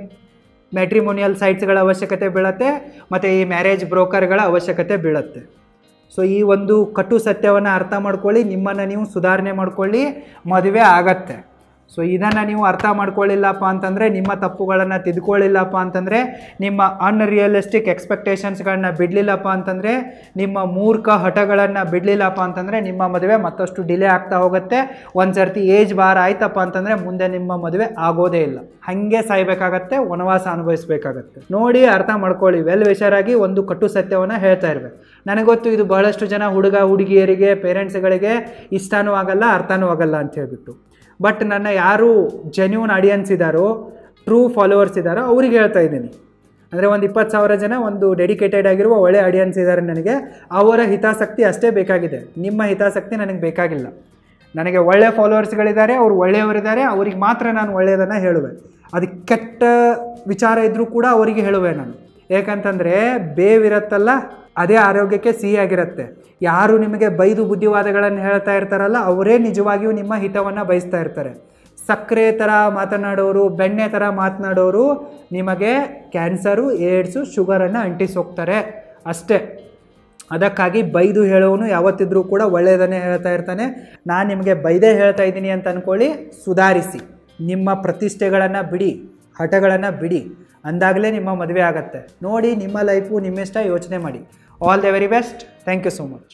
Speaker 1: ಮ್ಯಾಟ್ರಿಮೋನಿಯಲ್ ಸೈಟ್ಸ್ಗಳ ಅವಶ್ಯಕತೆ ಬೀಳುತ್ತೆ, ಮತ್ತು ಈ ಮ್ಯಾರೇಜ್ ಬ್ರೋಕರ್ಗಳ ಅವಶ್ಯಕತೆ ಬೀಳುತ್ತೆ. ಸೊ ಈ ಒಂದು ಕಟು ಸತ್ಯವನ್ನು ಅರ್ಥ ಮಾಡ್ಕೊಳ್ಳಿ, ನಿಮ್ಮನ್ನು ನೀವು ಸುಧಾರಣೆ ಮಾಡ್ಕೊಳ್ಳಿ, ಮದುವೆ ಆಗತ್ತೆ. ಸೊ ಇದನ್ನು ನೀವು ಅರ್ಥ ಮಾಡ್ಕೊಳ್ಳಿಲ್ಲಪ್ಪ ಅಂತಂದರೆ, ನಿಮ್ಮ ತಪ್ಪುಗಳನ್ನು ತಿದ್ಕೊಳ್ಳಿಲ್ಲಪ್ಪ ಅಂತಂದರೆ, ನಿಮ್ಮ ಅನ್ರಿಯಲಿಸ್ಟಿಕ್ ಎಕ್ಸ್ಪೆಕ್ಟೇಷನ್ಸ್ಗಳನ್ನ ಬಿಡಲಿಲ್ಲಪ್ಪ ಅಂತಂದರೆ, ನಿಮ್ಮ ಮೂರ್ಖ ಹಠಗಳನ್ನು ಬಿಡಲಿಲ್ಲಪ್ಪ ಅಂತಂದರೆ ನಿಮ್ಮ ಮದುವೆ ಮತ್ತಷ್ಟು ಡಿಲೇ ಆಗ್ತಾ ಹೋಗುತ್ತೆ. ಒಂದು ಸರ್ತಿ ಏಜ್ ಬಾರ್ ಆಯ್ತಪ್ಪ ಅಂತಂದರೆ ಮುಂದೆ ನಿಮ್ಮ ಮದುವೆ ಆಗೋದೇ ಇಲ್ಲ. ಹಾಗೆ ಸಾಯ್ಬೇಕಾಗತ್ತೆ, ವನವಾಸ ಅನುಭವಿಸ್ಬೇಕಾಗತ್ತೆ. ನೋಡಿ, ಅರ್ಥ ಮಾಡ್ಕೊಳ್ಳಿ. ವೆಲ್ ವಿಷರ್ ಆಗಿ ಒಂದು ಕಟ್ಟು ಸತ್ಯವನ್ನು ಹೇಳ್ತಾ ಇರಬೇಕು. ನನಗೊತ್ತು ಇದು ಬಹಳಷ್ಟು ಜನ ಹುಡುಗ ಹುಡುಗಿಯರಿಗೆ ಪೇರೆಂಟ್ಸ್ಗಳಿಗೆ ಇಷ್ಟನೂ ಆಗಲ್ಲ, ಅರ್ಥನೂ ಆಗಲ್ಲ ಅಂತ ಹೇಳ್ಬಿಟ್ಟು. ಬಟ್ ನನ್ನ ಯಾರು ಜೆನ್ಯೂನ್ ಆಡಿಯನ್ಸ್ ಇದ್ದಾರೋ, ಟ್ರೂ ಫಾಲೋವರ್ಸ್ ಇದ್ದಾರೋ ಅವ್ರಿಗೆ ಹೇಳ್ತಾ ಇದ್ದೀನಿ. ಅಂದರೆ ಒಂದು 20,000 ಜನ ಒಂದು ಡೆಡಿಕೇಟೆಡ್ ಆಗಿರುವ ಒಳ್ಳೆ ಆಡಿಯನ್ಸ್ ಇದ್ದಾರೆ ನನಗೆ. ಅವರ ಹಿತಾಸಕ್ತಿ ಅಷ್ಟೇ ಬೇಕಾಗಿದೆ, ನಿಮ್ಮ ಹಿತಾಸಕ್ತಿ ನನಗೆ ಬೇಕಾಗಿಲ್ಲ. ನನಗೆ ಒಳ್ಳೆ ಫಾಲೋವರ್ಸ್ಗಳಿದ್ದಾರೆ, ಅವರು ಒಳ್ಳೆಯವರಿದ್ದಾರೆ, ಅವ್ರಿಗೆ ಮಾತ್ರ ನಾನು ಒಳ್ಳೆಯದನ್ನು ಹೇಳುವೆ. ಅದಕ್ಕೆ ಕೆಟ್ಟ ವಿಚಾರ ಇದ್ದರೂ ಕೂಡ ಅವರಿಗೆ ಹೇಳುವೆ ನಾನು. ಏಕಂತಂದರೆ ಬೇವಿರತ್ತಲ್ಲ ಅದೇ ಆರೋಗ್ಯಕ್ಕೆ ಸಿಹಿಯಾಗಿರುತ್ತೆ. ಯಾರು ನಿಮಗೆ ಬೈದು ಬುದ್ಧಿವಾದಗಳನ್ನು ಹೇಳ್ತಾ ಇರ್ತಾರಲ್ಲ ಅವರೇ ನಿಜವಾಗಿಯೂ ನಿಮ್ಮ ಹಿತವನ್ನು ಬಯಸ್ತಾ ಇರ್ತಾರೆ. ಸಕ್ಕರೆ ಥರ ಮಾತನಾಡೋರು, ಬೆಣ್ಣೆ ಥರ ಮಾತನಾಡೋರು ನಿಮಗೆ ಕ್ಯಾನ್ಸರು, ಏಡ್ಸು, ಶುಗರನ್ನು ಅಂಟಿಸೋಗ್ತಾರೆ ಅಷ್ಟೇ. ಅದಕ್ಕಾಗಿ ಬೈದು ಹೇಳೋನು ಯಾವತ್ತಿದ್ರೂ ಕೂಡ ಒಳ್ಳೆಯದನ್ನೇ ಹೇಳ್ತಾ ಇರ್ತಾನೆ. ನಾನು ನಿಮಗೆ ಬೈದೇ ಹೇಳ್ತಾ ಇದ್ದೀನಿ ಅಂತ ಅಂದ್ಕೊಳ್ಳಿ, ಸುಧಾರಿಸಿ. ನಿಮ್ಮ ಪ್ರತಿಷ್ಠೆಗಳನ್ನು ಬಿಡಿ, ಹಠಗಳನ್ನು ಬಿಡಿ, ಅಂದಾಗಲೇ ನಿಮ್ಮ ಮದುವೆ ಆಗತ್ತೆ. ನೋಡಿ, ನಿಮ್ಮ ಲೈಫು ನಿಮ್ಮಿಷ್ಟ, ಯೋಚನೆ ಮಾಡಿ. All the very best. Thank you so much.